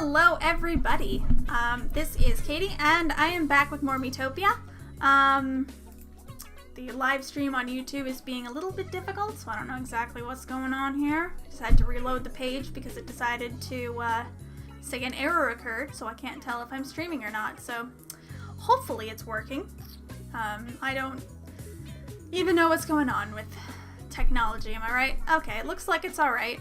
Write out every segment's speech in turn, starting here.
Hello everybody, this is Katie and I am back with more Miitopia. The live stream on YouTube is being a little bit difficult, so I don't know exactly what's going on here. Just had to reload the page because it decided to say an error occurred, so I can't tell if I'm streaming or not, so hopefully it's working. I don't even know what's going on with technology, am I right? Okay, it looks like it's alright.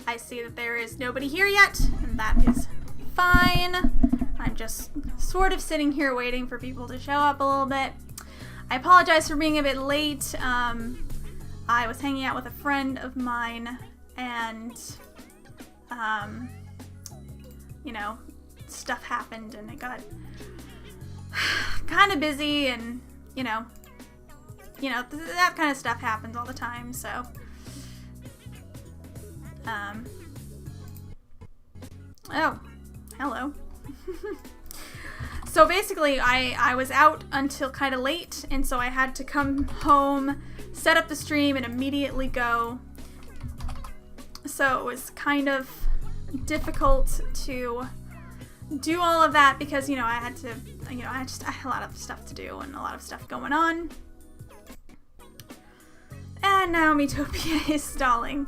I see that there is nobody here yet, and that is fine. I'm just sort of sitting here waiting for people to show up a little bit. I apologize for being a bit late. I was hanging out with a friend of mine, and, you know, stuff happened, and it got kind of busy, and, you know, that kind of stuff happens all the time, so... Oh, hello. So basically, I was out until kind of late, and so I had to come home, set up the stream, and immediately go. So it was kind of difficult to do all of that because, you know, I had a lot of stuff to do and a lot of stuff going on. And now Miitopia is stalling.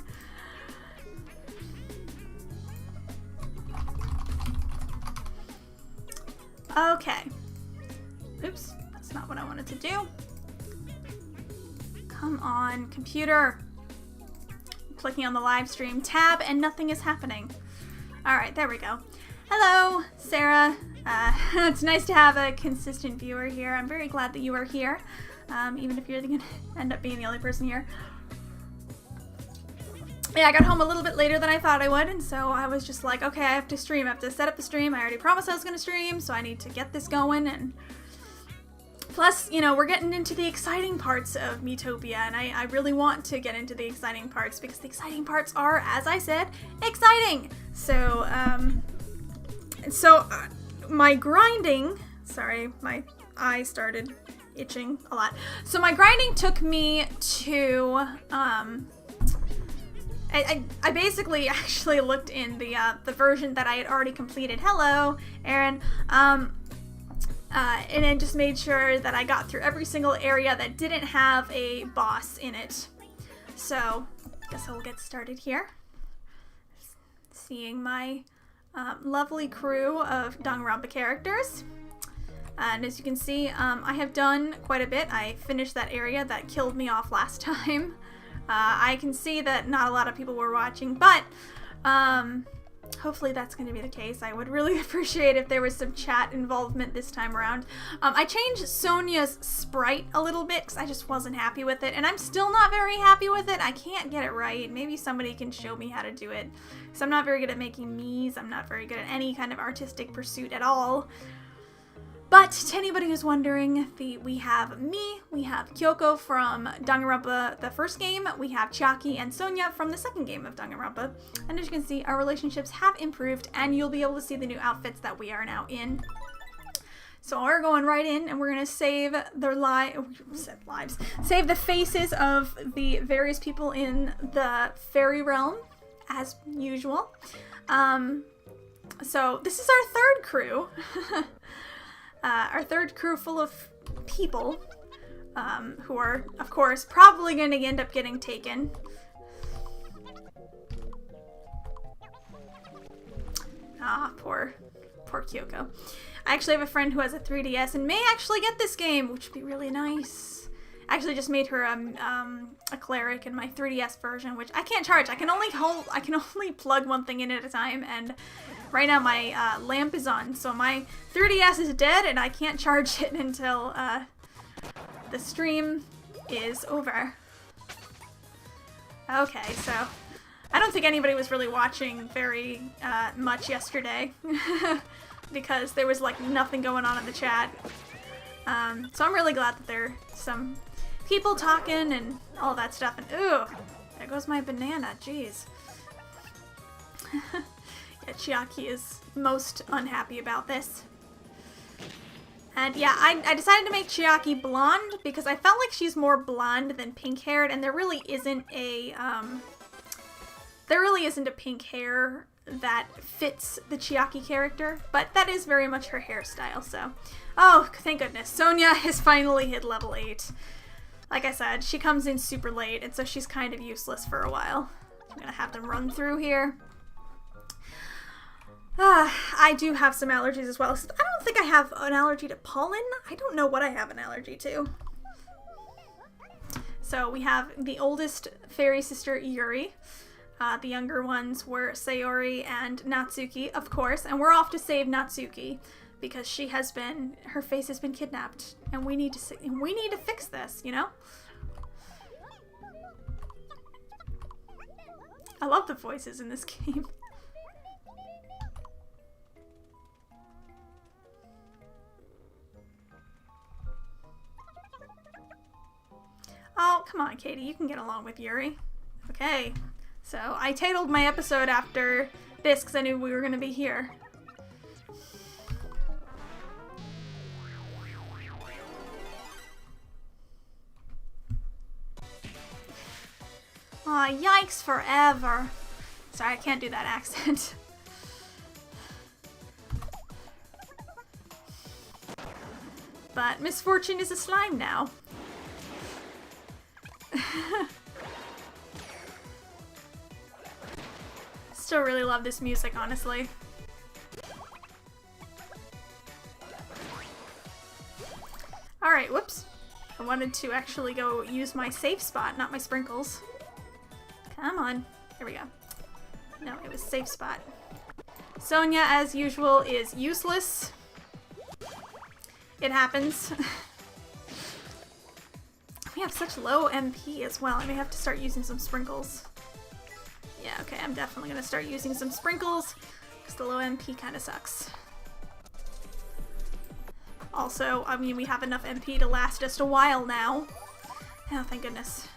Okay. Oops, that's not what I wanted to do. Come on, computer. I'm clicking on the live stream tab and nothing is happening. Alright, there we go. Hello, Sarah. It's nice to have a consistent viewer here. I'm very glad that you are here, even if you're going to end up being the only person here. Yeah, I got home a little bit later than I thought I would, and so I was just like, okay, I have to stream. I have to set up the stream. I already promised I was going to stream, so I need to get this going. And plus, you know, we're getting into the exciting parts of Miitopia, and I really want to get into the exciting parts because the exciting parts are, as I said, exciting. So, my grinding, sorry, my eye started itching a lot. So my grinding took me to, I basically actually looked in the version that I had already completed. Hello, Aaron. And then just made sure that I got through every single area that didn't have a boss in it. So, guess I'll get started here. Seeing my lovely crew of Danganronpa characters. And as you can see, I have done quite a bit. I finished that area that killed me off last time. I can see that not a lot of people were watching, but hopefully that's going to be the case. I would really appreciate if there was some chat involvement this time around. I changed Sonia's sprite a little bit because I just wasn't happy with it, and I'm still not very happy with it. I can't get it right. Maybe somebody can show me how to do it, because I'm not very good at making Miis. I'm not very good at any kind of artistic pursuit at all. But to anybody who's wondering, we have me, we have Kyoko from Danganronpa, the first game, we have Chiaki and Sonia from the second game of Danganronpa, and as you can see, our relationships have improved, and you'll be able to see the new outfits that we are now in. So we're going right in, and we're going to save their save the faces of the various people in the fairy realm, as usual. So this is our third crew. Our third crew full of people who are, of course, probably going to end up getting taken. Ah, poor Kyoko. I actually have a friend who has a 3DS and may actually get this game, which would be really nice. I actually just made her a cleric in my 3DS version, which I can't charge. I can only plug one thing in at a time, and right now my lamp is on, so my 3DS is dead and I can't charge it until the stream is over. Okay, so I don't think anybody was really watching very much yesterday because there was like nothing going on in the chat. So I'm really glad that there are some people talking and all that stuff. And ooh, there goes my banana, jeez. Yeah, Chiaki is most unhappy about this. And yeah, I decided to make Chiaki blonde because I felt like she's more blonde than pink-haired, and there really isn't a There really isn't a pink hair that fits the Chiaki character, but that is very much her hairstyle, so. Oh, thank goodness. Sonia has finally hit level 8. Like I said, she comes in super late, and so she's kind of useless for a while. I'm gonna have to run through here. I do have some allergies as well. I don't think I have an allergy to pollen. I don't know what I have an allergy to. So we have the oldest fairy sister, Yuri. The younger ones were Sayori and Natsuki, of course, and we're off to save Natsuki because her face has been kidnapped, and we need to fix this, you know? I love the voices in this game. Oh, come on, Katie, you can get along with Yuri. Okay. So, I titled my episode after this because I knew we were going to be here. Aw, yikes forever. Sorry, I can't do that accent. But Misfortune is a slime now. Still really love this music, honestly. Alright, whoops. I wanted to actually go use my safe spot, not my sprinkles. Come on. Here we go. No, it was safe spot. Sonia, as usual, is useless. It happens. We have such low MP as well. I may have to start using some sprinkles. Yeah, okay, I'm definitely gonna start using some sprinkles because the low MP kind of sucks. Also, I mean, we have enough MP to last us a while now. Oh, thank goodness.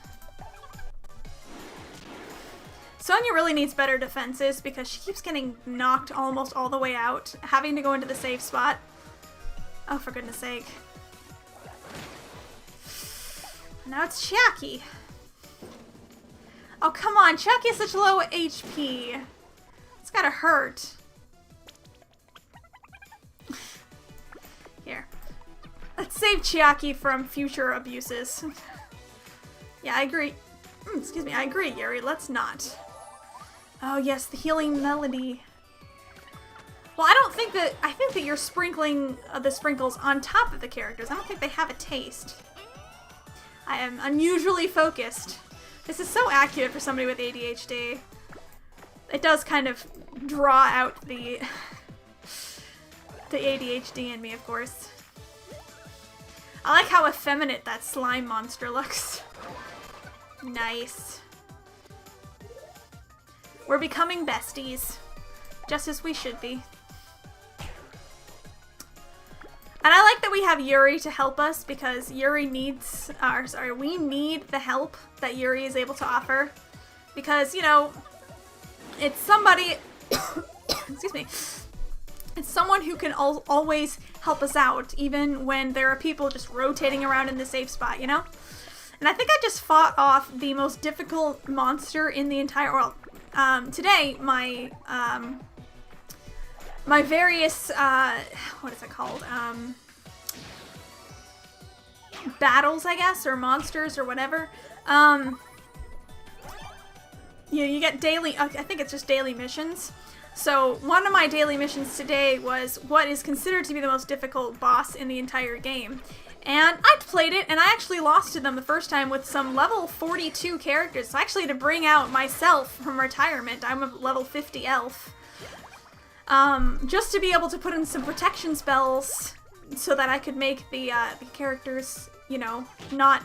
Sonia really needs better defenses because she keeps getting knocked almost all the way out, having to go into the safe spot. Oh, for goodness sake. Now it's Chiaki. Oh, come on. Chiaki has such low HP. It's gotta hurt. Here. Let's save Chiaki from future abuses. Yeah, I agree. Excuse me, I agree, Yuri. Let's not. Oh, yes, the healing melody. Well, I think that you're sprinkling the sprinkles on top of the characters. I don't think they have a taste. I am unusually focused. This is so accurate for somebody with ADHD. It does kind of draw out the ADHD in me, of course. I like how effeminate that slime monster looks. Nice. We're becoming besties. Just as we should be. And I like that we have Yuri to help us because Yuri needs, we need the help that Yuri is able to offer. Because, you know, it's somebody, excuse me, it's someone who can always help us out, even when there are people just rotating around in the safe spot, you know? And I think I just fought off the most difficult monster in the entire world. Today, my various, what is it called? Battles, I guess, or monsters, or whatever. You get daily, I think it's just daily missions. So, one of my daily missions today was what is considered to be the most difficult boss in the entire game. And I played it, and I actually lost to them the first time with some level 42 characters. So I actually had to bring out myself from retirement. I'm a level 50 elf. Just to be able to put in some protection spells so that I could make the characters, you know, not...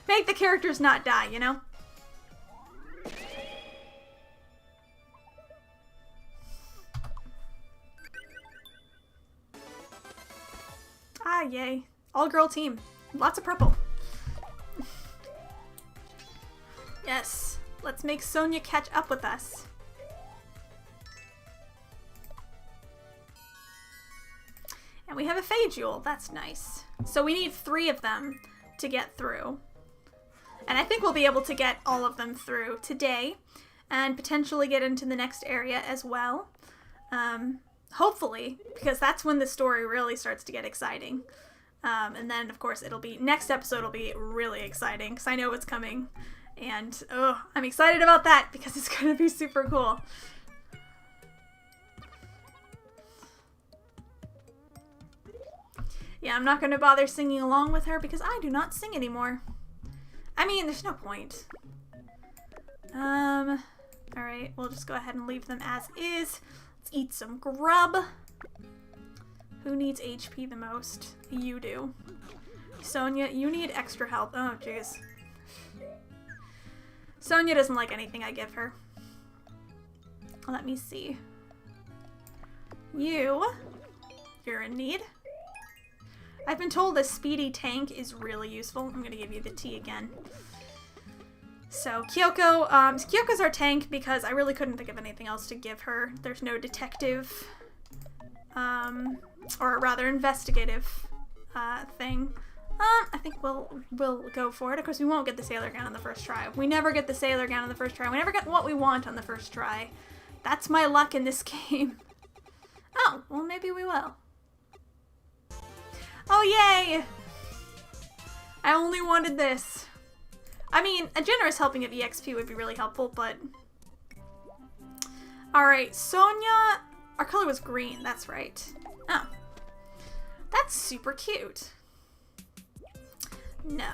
make the characters not die, you know? Ah, yay. All-girl team. Lots of purple. Yes. Let's make Sonia catch up with us. And we have a Fey Jewel. That's nice. So we need 3 of them to get through. And I think we'll be able to get all of them through today and potentially get into the next area as well. Hopefully, because that's when the story really starts to get exciting. And then, of course, next episode will be really exciting because I know what's coming. And, I'm excited about that because it's going to be super cool. Yeah, I'm not going to bother singing along with her because I do not sing anymore. I mean, there's no point. Alright, we'll just go ahead and leave them as is. Let's eat some grub. Who needs HP the most? You do. Sonia, you need extra help. Oh, jeez. Sonia doesn't like anything I give her. Let me see. You're in need. I've been told a speedy tank is really useful. I'm going to give you the tea again. So, Kyoko, Kyoko's our tank because I really couldn't think of anything else to give her. There's no detective, or rather investigative, thing. I think we'll go for it. Of course, we won't get the sailor gown on the first try. We never get the sailor gown on the first try. We never get what we want on the first try. That's my luck in this game. Oh, well, maybe we will. Oh, yay! I only wanted this. I mean, a generous helping of EXP would be really helpful, but... Alright, Sonia... Our color was green, that's right. Oh. That's super cute. No.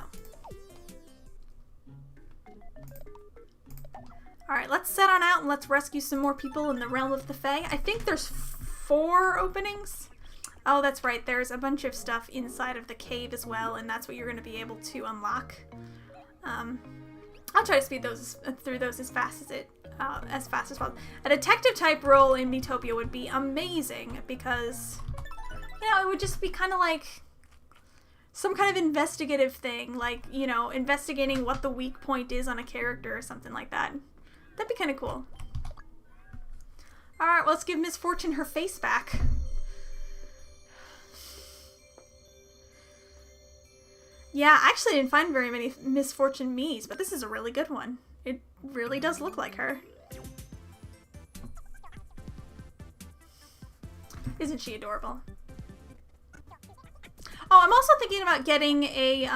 Alright, let's set on out and let's rescue some more people in the realm of the Fae. I think there's 4 openings. Oh, that's right. There's a bunch of stuff inside of the cave as well, and that's what you're going to be able to unlock. I'll try to speed through those as fast as possible. A detective type role in Miitopia would be amazing because, you know, it would just be kind of like some kind of investigative thing, like, you know, investigating what the weak point is on a character or something like that. That'd be kind of cool. All right, well, let's give Misfortune her face back. Yeah, I actually didn't find very many Misfortune Miis, but this is a really good one. It really does look like her. Isn't she adorable? Oh, I'm also thinking about getting a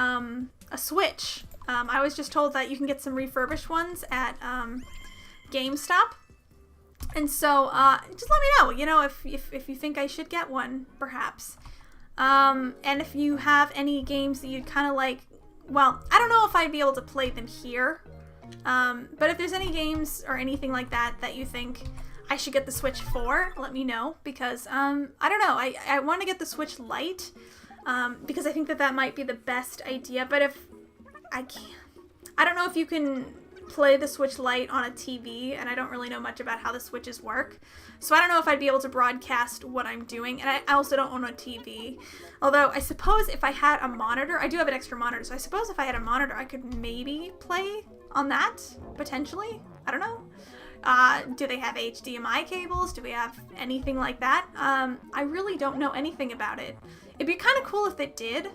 Switch. I was just told that you can get some refurbished ones at GameStop. And so, just let me know, you know, if you think I should get one, perhaps. And if you have any games that you'd kind of like, well, I don't know if I'd be able to play them here, but if there's any games or anything like that that you think I should get the Switch for, let me know, because, I don't know, I want to get the Switch Lite, because I think that might be the best idea, but if I can't, I don't know if you can play the Switch Lite on a TV, and I don't really know much about how the Switches work. So I don't know if I'd be able to broadcast what I'm doing, and I also don't own a TV. Although, I suppose if I had a monitor, I do have an extra monitor, so I suppose if I had a monitor, I could maybe play on that, potentially? I don't know. Do they have HDMI cables? Do we have anything like that? I really don't know anything about it. It'd be kind of cool if they did,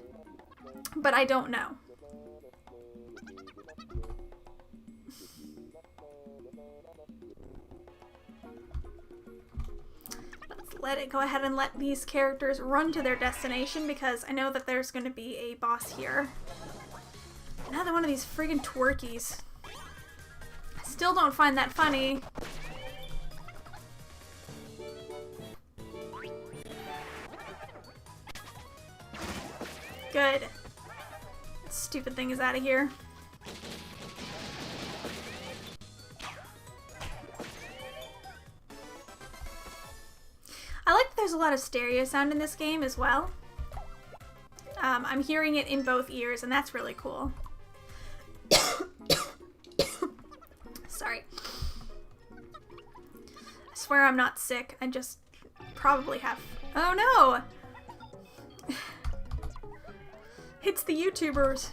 but I don't know. Go ahead and let these characters run to their destination because I know that there's going to be a boss here. Another one of these friggin' twerkies. I still don't find that funny. Good. That stupid thing is out of here. I like that there's a lot of stereo sound in this game as well. I'm hearing it in both ears, and that's really cool. Sorry. I swear I'm not sick. I just probably have... Oh no! It's the YouTubers.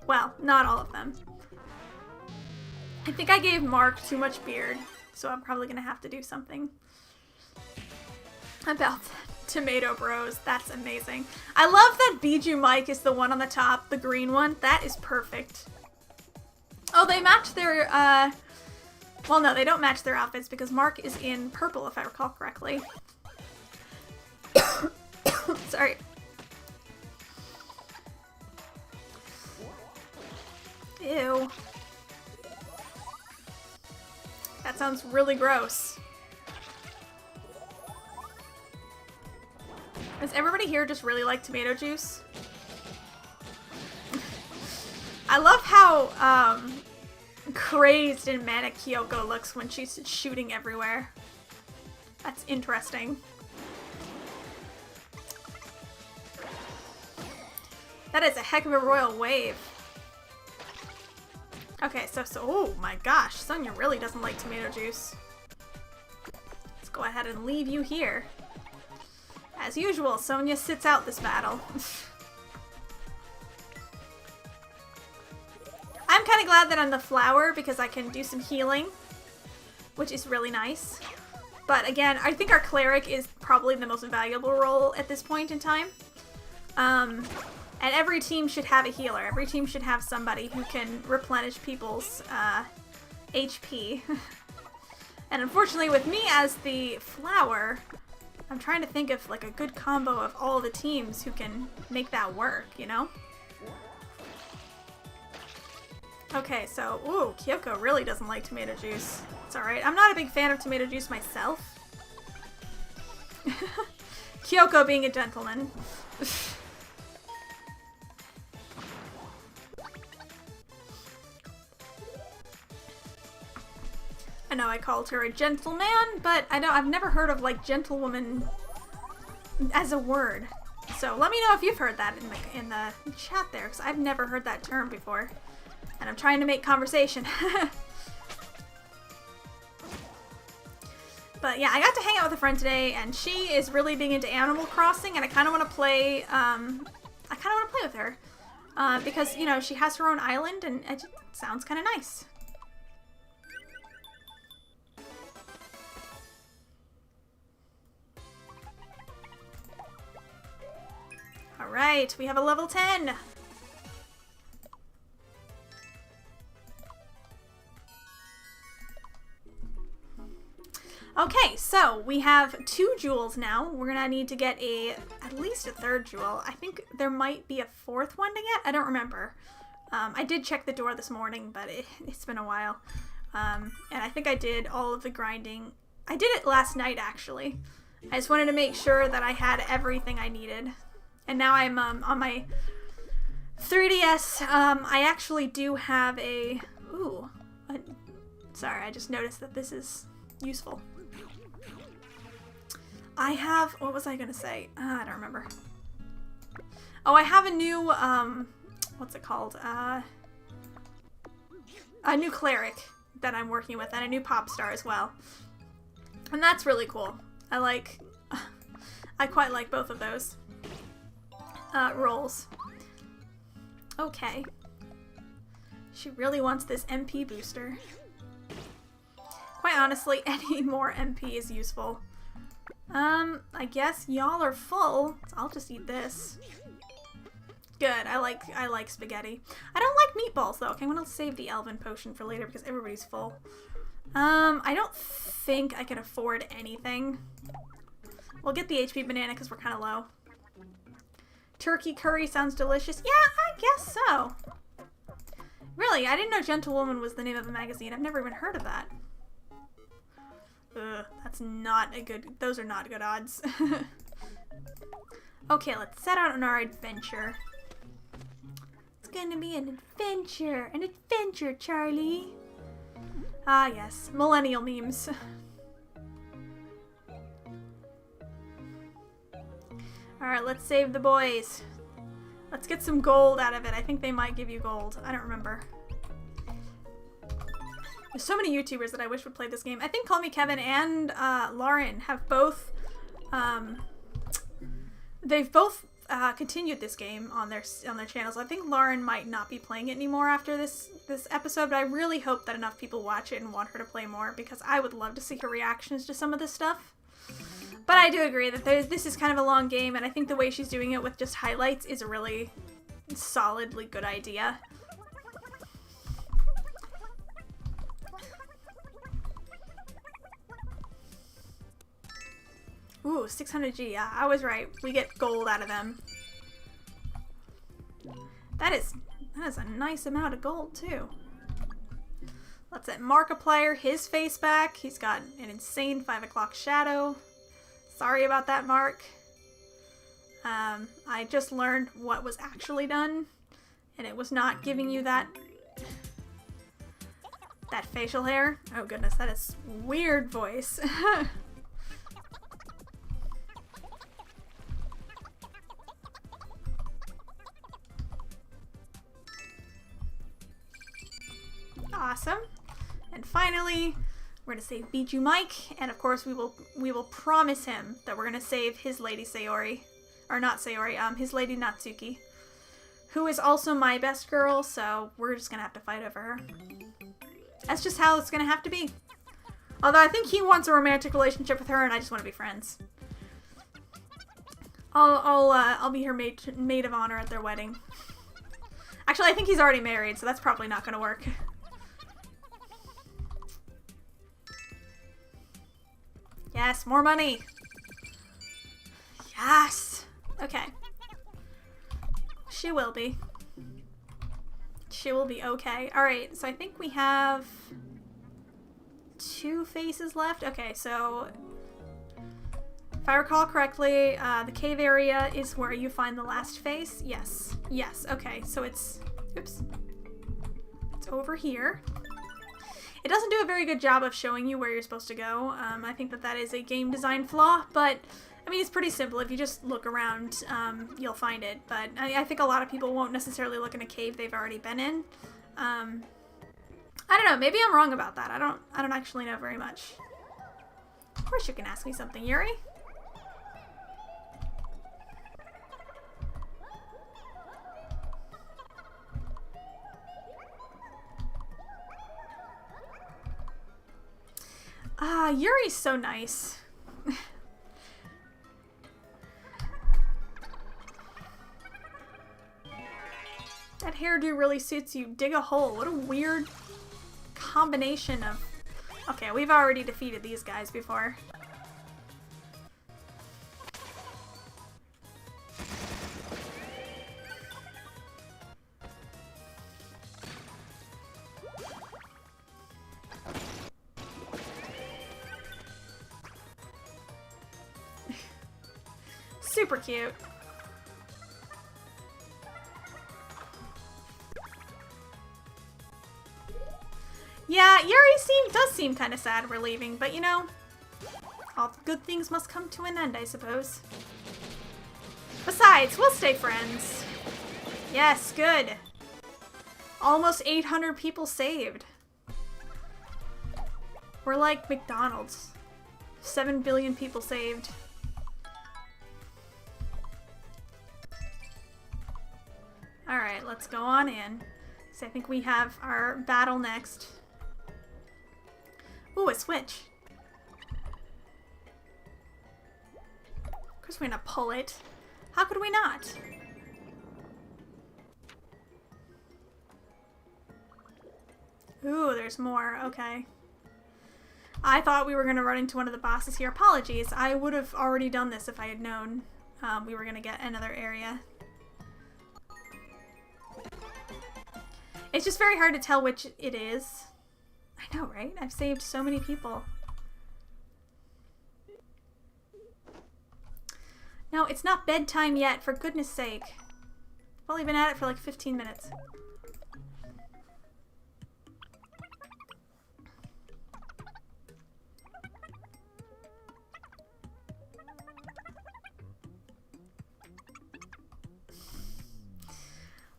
Well, not all of them. I think I gave Mark too much beard, so I'm probably gonna have to do something about Tomato Bros. That's amazing. I love that Bijou Mike is the one on the top, the green one. That is perfect. Oh, they match their, well, no, they don't match their outfits because Mark is in purple, if I recall correctly. Sorry. Ew. That sounds really gross. Does everybody here just really like tomato juice? I love how crazed and manic Kyoko looks when she's shooting everywhere. That's interesting. That is a heck of a royal wave. Okay, so, oh my gosh, Sonia really doesn't like tomato juice. Let's go ahead and leave you here. As usual, Sonia sits out this battle. I'm kind of glad that I'm the flower because I can do some healing, which is really nice. But again, I think our cleric is probably the most valuable role at this point in time. And every team should have a healer. Every team should have somebody who can replenish people's HP. And unfortunately with me as the flower, I'm trying to think of like a good combo of all the teams who can make that work, you know? Okay, so, ooh, Kyoko really doesn't like tomato juice. It's alright. I'm not a big fan of tomato juice myself. Kyoko being a gentleman. I know I called her a gentleman, but I've never heard of like gentlewoman as a word. So let me know if you've heard that in the chat there, because I've never heard that term before. And I'm trying to make conversation. But yeah, I got to hang out with a friend today, and she is really big into Animal Crossing, and I kind of want to play, with her. Because, you know, she has her own island, and it sounds kind of nice. Alright, we have a level 10! Okay, so we have 2 jewels now. We're gonna need to get at least a 3rd jewel. I think there might be a 4th one to get. I don't remember. I did check the door this morning, but it's been a while. And I think I did all of the grinding. I did it last night, actually. I just wanted to make sure that I had everything I needed. And now I'm on my 3DS. I actually do have a... Ooh. Sorry, I just noticed that this is useful. I have... What was I going to say? I don't remember. Oh, I have a new... what's it called? A new cleric that I'm working with, and a new pop star as well. And that's really cool. I quite like both of those roles. Okay. She really wants this MP booster. Quite honestly, any more MP is useful. I guess y'all are full. So I'll just eat this. Good. I like spaghetti. I don't like meatballs though. Okay, I'm gonna save the Elven potion for later because everybody's full. I don't think I can afford anything. We'll get the HP banana because we're kind of low. Turkey curry sounds delicious. Yeah, I guess so. Really, I didn't know Gentlewoman was the name of the magazine. I've never even heard of that. Ugh, that's not a good... Those are not good odds. Okay, let's set out on our adventure. It's gonna be an adventure. An adventure, Charlie. Ah, yes. Millennial memes. Alright, let's save the boys. Let's get some gold out of it. I think they might give you gold. I don't remember. There's so many YouTubers that I wish would play this game. I think Call Me Kevin and Lauren have both... they've both continued this game on their channels. I think Lauren might not be playing it anymore after this episode, but I really hope that enough people watch it and want her to play more, because I would love to see her reactions to some of this stuff. But I do agree that this is kind of a long game, and I think the way she's doing it with just highlights is a really solidly good idea. Ooh, 600G. Yeah, I was right. We get gold out of them. That is a nice amount of gold, too. Let's let Markiplier his face back. He's got an insane 5 o'clock shadow. Sorry about that, Mark. I just learned what was actually done, and it was not giving you that facial hair. Oh goodness, that is weird voice. Awesome. And finally, we're gonna save Bijou Mike, and of course we will promise him that we're gonna save his lady Sayori. Or not Sayori, his lady Natsuki. Who is also my best girl, so we're just gonna have to fight over her. That's just how it's gonna have to be. Although I think he wants a romantic relationship with her and I just want to be friends. I'll be her maid of honor at their wedding. Actually, I think he's already married, so that's probably not gonna work. Yes, more money! Yes! Okay. She will be. She will be okay. Alright, so I think we have 2 faces left. Okay, so if I recall correctly, the cave area is where you find the last face. Yes. Yes, okay, so it's... Oops. It's over here. It doesn't do a very good job of showing you where you're supposed to go. I think that is a game design flaw, but I mean, it's pretty simple. If you just look around, you'll find it. But I think a lot of people won't necessarily look in a cave they've already been in. I don't know. Maybe I'm wrong about that. I don't actually know very much. Of course you can ask me something, Yuri. Yuri's so nice. That hairdo really suits you. Dig a hole. What a weird combination of... Okay, we've already defeated these guys before. Super cute. Yeah, Yuri does seem kind of sad we're leaving, but you know, all good things must come to an end, I suppose. Besides, we'll stay friends. Yes, good. Almost 800 people saved. We're like McDonald's. 7 billion people saved. Alright, let's go on in. So I think we have our battle next. Ooh, a switch. Of course we're gonna pull it. How could we not? Ooh, there's more. Okay. I thought we were gonna run into one of the bosses here. Apologies. I would have already done this if I had known we were gonna get another area. It's just very hard to tell which it is. I know, right? I've saved so many people. No, it's not bedtime yet, for goodness sake. I've only been at it for like 15 minutes.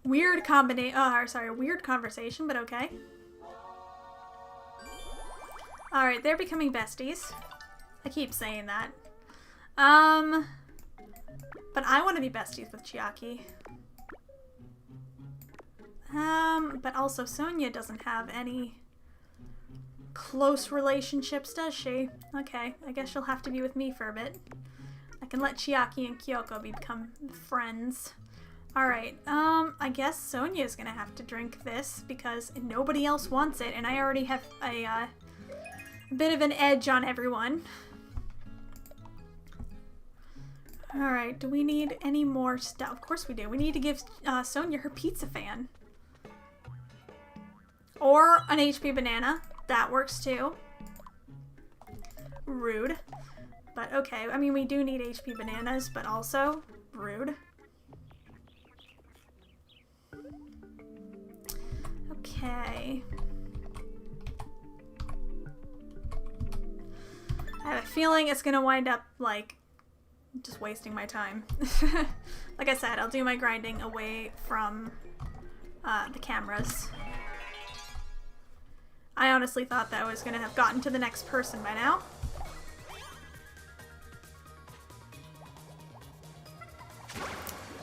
Weird weird conversation, but okay. Alright, they're becoming besties. I keep saying that. But I want to be besties with Chiaki. But also Sonia doesn't have any close relationships, does she? Okay, I guess she'll have to be with me for a bit. I can let Chiaki and Kyoko become friends. Alright, I guess Sonia's gonna have to drink this because nobody else wants it, and I already have a bit of an edge on everyone. Alright, do we need any more stuff? Of course we do. We need to give Sonia her pizza fan. Or an HP banana. That works too. Rude. But okay, I mean we do need HP bananas, but also rude. Okay. I have a feeling it's gonna wind up, like, just wasting my time. Like I said, I'll do my grinding away from the cameras. I honestly thought that I was gonna have gotten to the next person by now.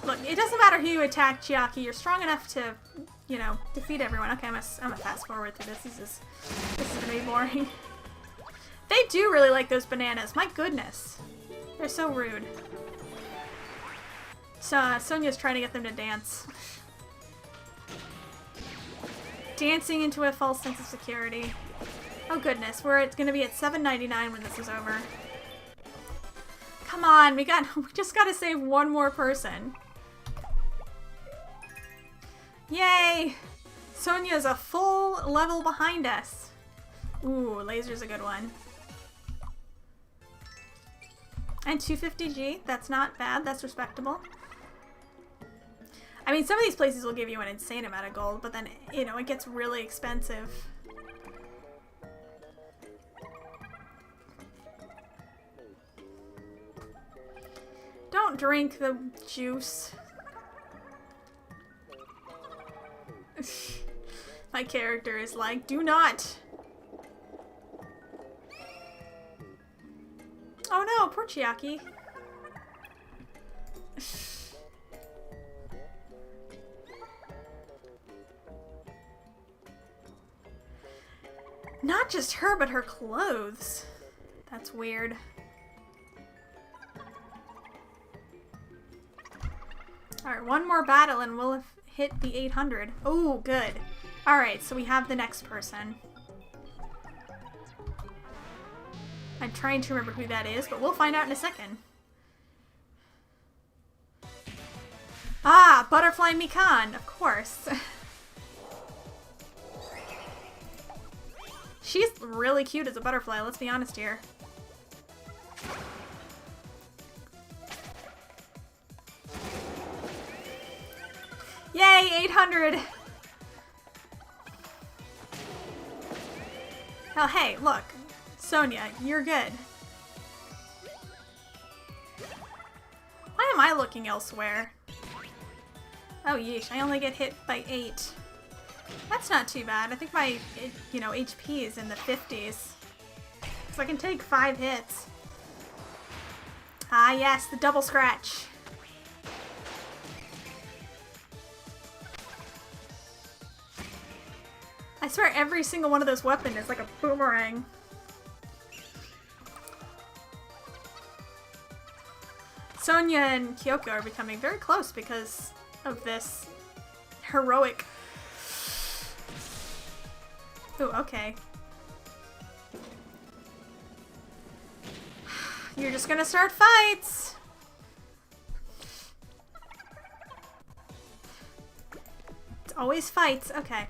Look, it doesn't matter who you attack, Chiaki. You're strong enough to, you know, defeat everyone. Okay, I'm gonna fast forward through this. This is gonna be boring. They do really like those bananas. My goodness. They're so rude. So, Sonia's trying to get them to dance. Dancing into a false sense of security. Oh goodness, it's gonna be at $7.99 when this is over. Come on, we just gotta save one more person. Yay! Sonia's a full level behind us. Ooh, laser's a good one. And 250G, that's not bad, that's respectable. I mean, some of these places will give you an insane amount of gold, but then, you know, it gets really expensive. Don't drink the juice. My character is like, do not. Oh no, poor Chiaki. Not just her, but her clothes. That's weird. Alright, one more battle and we'll have hit the 800. Oh, good. Alright, so we have the next person. I'm trying to remember who that is, but we'll find out in a second. Ah, Butterfly Mikan, of course. She's really cute as a butterfly, let's be honest here. Yay, 800! Oh, hey, look. Sonia, you're good. Why am I looking elsewhere? Oh, yeesh, I only get hit by 8. That's not too bad. I think my, you know, HP is in the 50s. So I can take 5 hits. Ah, yes, the double scratch. I swear every single one of those weapons is like a boomerang. Sonia and Kyoko are becoming very close because of this heroic... Ooh, okay. You're just gonna start fights! It's always fights, okay.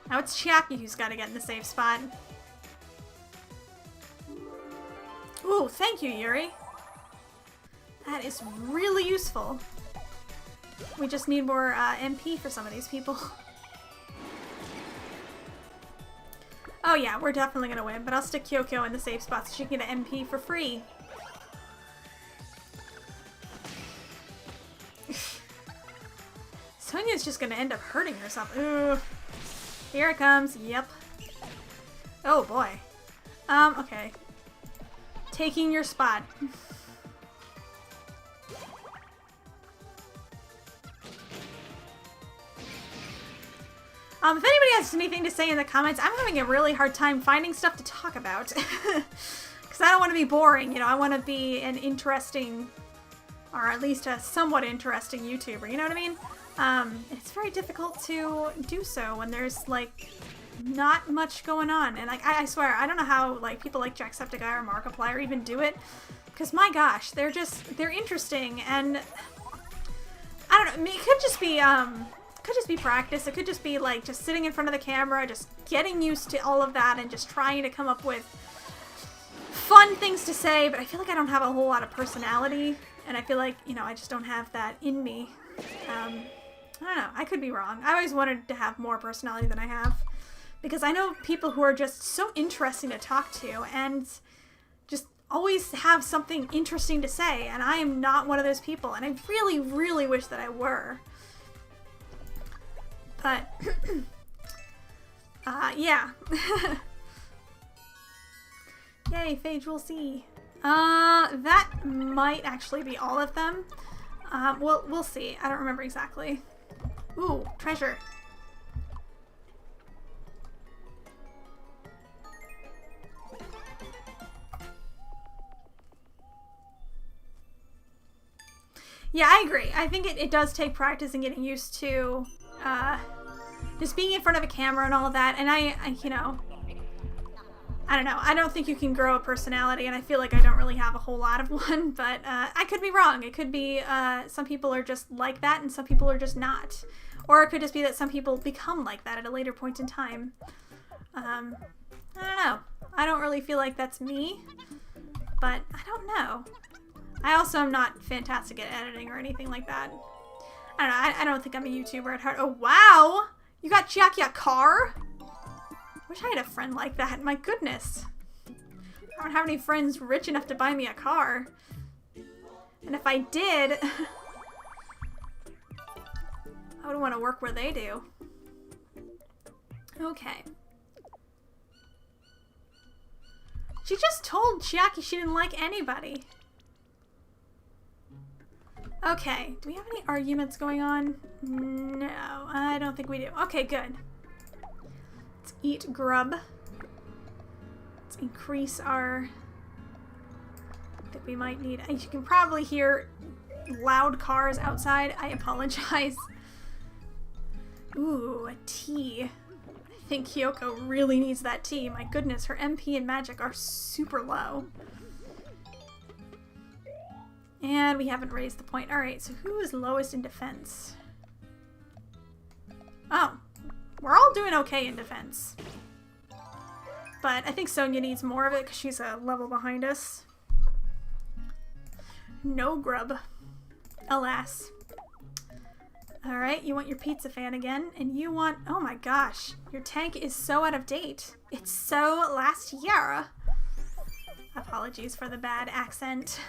Now it's Chiaki who's gotta get in the safe spot. Ooh, thank you, Yuri. That is really useful. We just need more MP for some of these people. Oh yeah, we're definitely gonna win, but I'll stick Kyoko in the safe spot so she can get an MP for free. Sonia's just gonna end up hurting herself. Ooh. Here it comes. Yep. Oh boy. Okay. Taking your spot. If anybody has anything to say in the comments, I'm having a really hard time finding stuff to talk about. Because I don't want to be boring, you know, I want to be an interesting, or at least a somewhat interesting YouTuber, you know what I mean? It's very difficult to do so when there's, like, not much going on. And, like, I swear, I don't know how, like, people like Jacksepticeye or Markiplier even do it. Because my gosh, they're interesting, and I don't know, I mean, it could just be practice. It could just be like just sitting in front of the camera, just getting used to all of that and just trying to come up with fun things to say, but I feel like I don't have a whole lot of personality, and I feel like, you know, I just don't have that in me. I don't know, I could be wrong. I always wanted to have more personality than I have, because I know people who are just so interesting to talk to and just always have something interesting to say, and I am not one of those people, and I really, really wish that I were. But, yeah. Yay, Phage, we'll see. That might actually be all of them. We'll see. I don't remember exactly. Ooh, treasure. Yeah, I agree. I think it does take practice and getting used to, just being in front of a camera and all of that, and I you know, I don't know. I don't think you can grow a personality, and I feel like I don't really have a whole lot of one, but I could be wrong. It could be some people are just like that and some people are just not. Or it could just be that some people become like that at a later point in time. I don't know. I don't really feel like that's me, but I don't know. I also am not fantastic at editing or anything like that. I don't know. I don't think I'm a YouTuber at heart. Oh, wow! You got Chiaki a car? Wish I had a friend like that. My goodness. I don't have any friends rich enough to buy me a car. And if I did, I would want to work where they do. Okay. She just told Chiaki she didn't like anybody. Okay, do we have any arguments going on? No, I don't think we do. Okay, good. Let's eat grub. Let's increase our... I think we might need... You can probably hear loud cars outside. I apologize. Ooh, a tea. I think Kyoko really needs that tea. My goodness, her MP and magic are super low. And we haven't raised the point. Alright, so who is lowest in defense? Oh, we're all doing okay in defense. But I think Sonia needs more of it because she's a level behind us. No grub. Alas. Alright, you want your pizza fan again, and you want... Oh my gosh, your tank is so out of date. It's so last year. Apologies for the bad accent.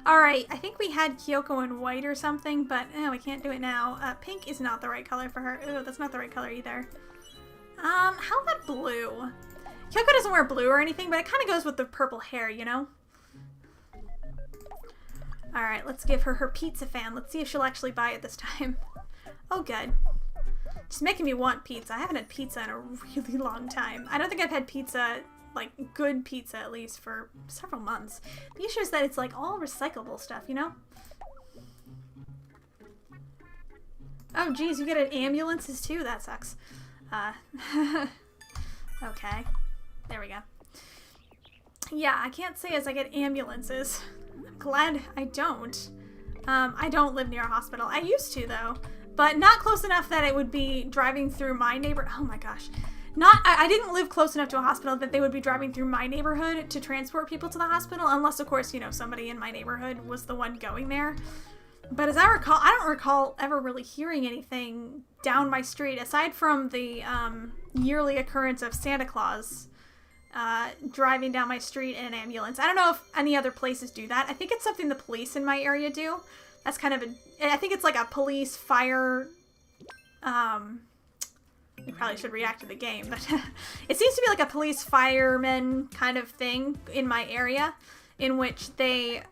Alright, I think we had Kyoko in white or something, but we can't do it now. Pink is not the right color for her. Ooh, that's not the right color either. How about blue? Kyoko doesn't wear blue or anything, but it kind of goes with the purple hair, you know? Alright, let's give her her pizza fan. Let's see if she'll actually buy it this time. Oh, good. She's making me want pizza. I haven't had pizza in a really long time. I don't think I've had pizza... like, good pizza, at least, for several months. The issue is that it's, like, all recyclable stuff, you know? Oh, geez, you get ambulances, too? That sucks. Okay. There we go. Yeah, I can't say as I get ambulances. I'm glad I don't. I don't live near a hospital. I used to, though. But not close enough that it would be driving through my Oh, my gosh. I didn't live close enough to a hospital that they would be driving through my neighborhood to transport people to the hospital, unless, of course, you know, somebody in my neighborhood was the one going there. But as I recall, I don't recall ever really hearing anything down my street, aside from the yearly occurrence of Santa Claus driving down my street in an ambulance. I don't know if any other places do that. I think it's something the police in my area do. That's kind of I think it's like a police fire... We probably should react to the game, but it seems to be like a police fireman kind of thing in my area, in which they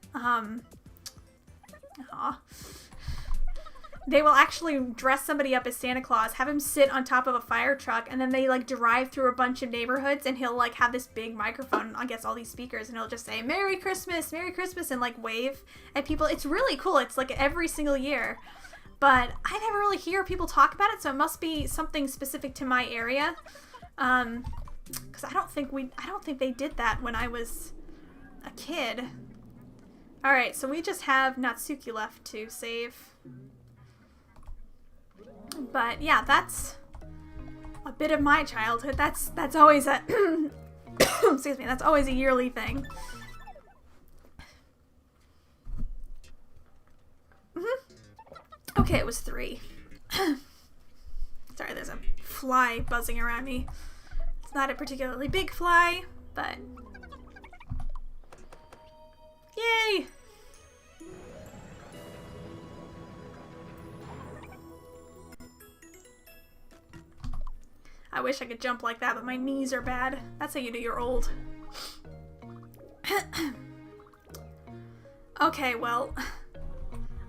they will actually dress somebody up as Santa Claus, have him sit on top of a fire truck, and then they like drive through a bunch of neighborhoods, and he'll like have this big microphone, I guess all these speakers, and he'll just say Merry Christmas, and like wave at people. It's really cool. It's like every single year. But I never really hear people talk about it, so it must be something specific to my area. Because I don't think they did that when I was a kid. Alright, so we just have Natsuki left to save. But yeah, that's a bit of my childhood. That's always a excuse me, that's always a yearly thing. Okay, it was 3. Sorry, there's a fly buzzing around me. It's not a particularly big fly, but yay! I wish I could jump like that, but my knees are bad. That's how you know you're old. Okay, well,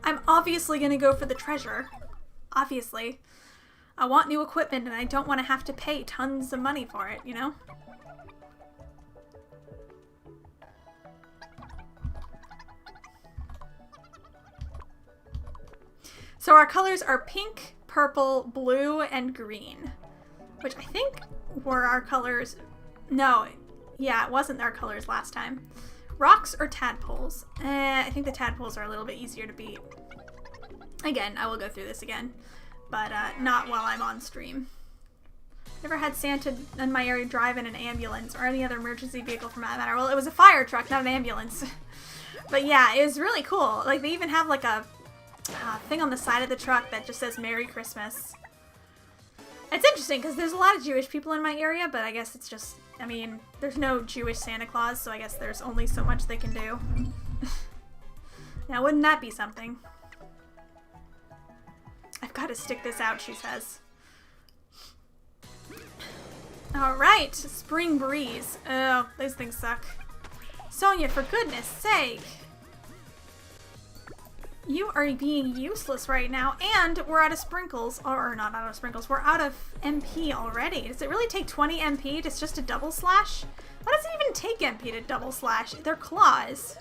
I'm obviously gonna go for the treasure. Obviously. I want new equipment and I don't want to have to pay tons of money for it, you know? So our colors are pink, purple, blue, and green. Which I think were our colors. No, yeah, it wasn't our colors last time. Rocks or tadpoles? I think the tadpoles are a little bit easier to beat. Again, I will go through this again, but not while I'm on stream. Never had Santa in my area drive in an ambulance or any other emergency vehicle for that matter. Well, it was a fire truck, not an ambulance. But yeah, it was really cool. Like, they even have like a thing on the side of the truck that just says Merry Christmas. It's interesting because there's a lot of Jewish people in my area, but I guess it's just, I mean, there's no Jewish Santa Claus, so I guess there's only so much they can do. Now, wouldn't that be something? I've got to stick this out, she says. Alright, spring breeze. Oh, those things suck. Sonia, for goodness sake. You are being useless right now, and we're out of sprinkles. Or not out of sprinkles, we're out of MP already. Does it really take 20 MP just to double slash? Why does it even take MP to double slash? They're claws.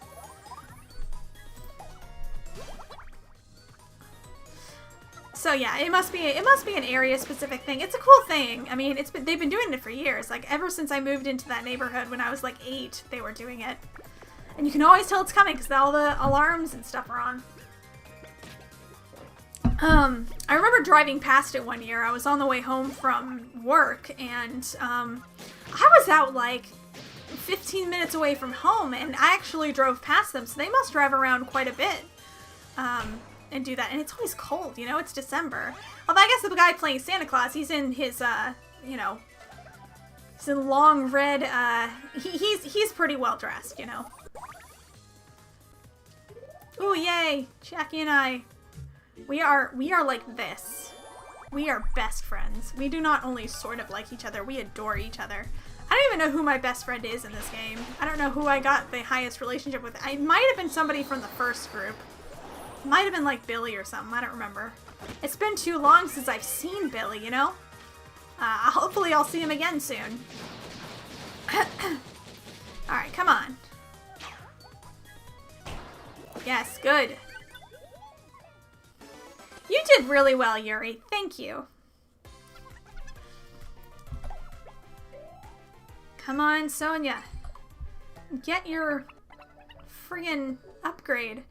So yeah, it must be an area specific thing. It's a cool thing. I mean, they've been doing it for years. Like ever since I moved into that neighborhood when I was like 8, they were doing it. And you can always tell it's coming because all the alarms and stuff are on. I remember driving past it one year. I was on the way home from work, and I was out like 15 minutes away from home, and I actually drove past them, so they must drive around quite a bit and do that. And it's always cold, you know, it's December. Although I guess the guy playing Santa Claus, he's in his, you know, he's in long red, he's pretty well dressed, you know. Ooh, yay! Jackie and I. We are like this. We are best friends. We do not only sort of like each other, we adore each other. I don't even know who my best friend is in this game. I don't know who I got the highest relationship with. I might have been somebody from the first group. Might have been like Billy or something, I don't remember. It's been too long since I've seen Billy, you know? Hopefully I'll see him again soon. Alright, come on. Yes, good. You did really well, Yuri. Thank you. Come on, Sonia. Get your friggin' upgrade.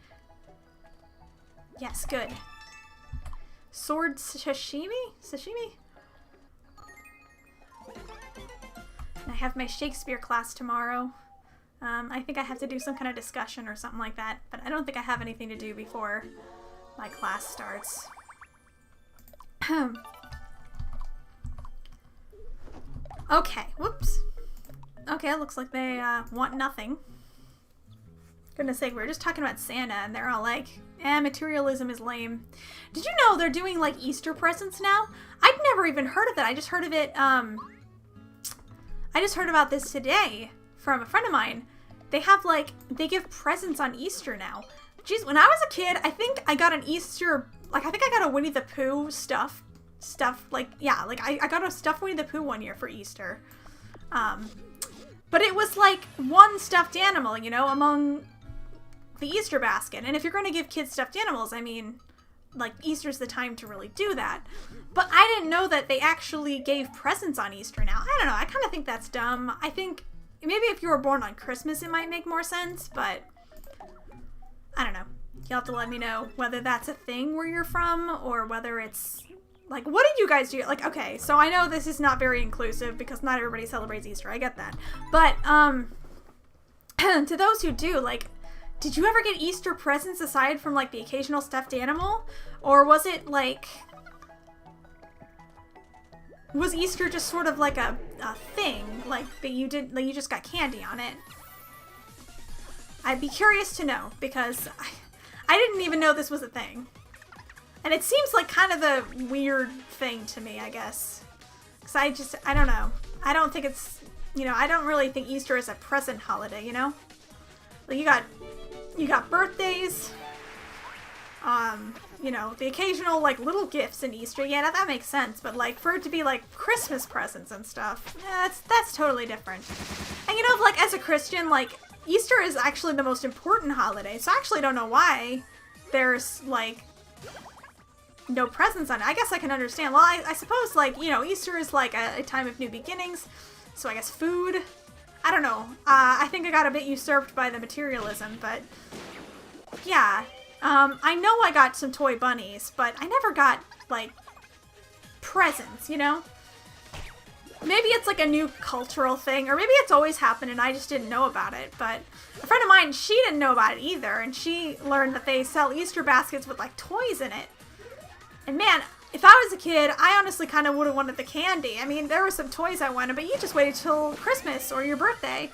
Yes, good. Sword sashimi? Sashimi? I have my Shakespeare class tomorrow. I think I have to do some kind of discussion or something like that, but I don't think I have anything to do before my class starts. Okay, whoops. Okay, it looks like they want nothing. Goodness sake, we were just talking about Santa and they're all like, materialism is lame. Did you know they're doing like Easter presents now? I'd never even heard of that. I just heard of it, I just heard about this today from a friend of mine. They have like, they give presents on Easter now. Jeez, when I was a kid, I think I got an Easter, like I think I got a Winnie the Pooh stuff, like, yeah, like I got a stuffed Winnie the Pooh one year for Easter. But it was like one stuffed animal, you know, among the Easter basket. And if you're going to give kids stuffed animals, I mean, like Easter's the time to really do that. But I didn't know that they actually gave presents on Easter now. I don't know, I kind of think that's dumb. I think maybe if you were born on Christmas, it might make more sense, but I don't know. You'll have to let me know whether that's a thing where you're from or whether it's like, what did you guys do? Like, okay, so I know this is not very inclusive because not everybody celebrates Easter. I get that. But to those who do, like, did you ever get Easter presents aside from like the occasional stuffed animal? Or was it like, was Easter just sort of like a thing, like that you did, like you just got candy on it? I'd be curious to know because I didn't even know this was a thing. And it seems like kind of a weird thing to me, I guess. Because I don't know. I don't think it's, you know, I don't really think Easter is a present holiday, you know? Like you got birthdays, you know, the occasional like little gifts in Easter. Yeah, that makes sense. But like for it to be like Christmas presents and stuff, yeah, that's totally different. And you know, like as a Christian, like Easter is actually the most important holiday. So I actually don't know why there's like no presents on it. I guess I can understand. Well, I suppose like, you know, Easter is like a time of new beginnings. So I guess food. I don't know. I think I got a bit usurped by the materialism, but yeah. I know I got some toy bunnies, but I never got, like, presents, you know? Maybe it's like a new cultural thing, or maybe it's always happened and I just didn't know about it, but a friend of mine, she didn't know about it either, and she learned that they sell Easter baskets with, like, toys in it. And man, if I was a kid, I honestly kind of would have wanted the candy. I mean, there were some toys I wanted, but you just waited till Christmas or your birthday.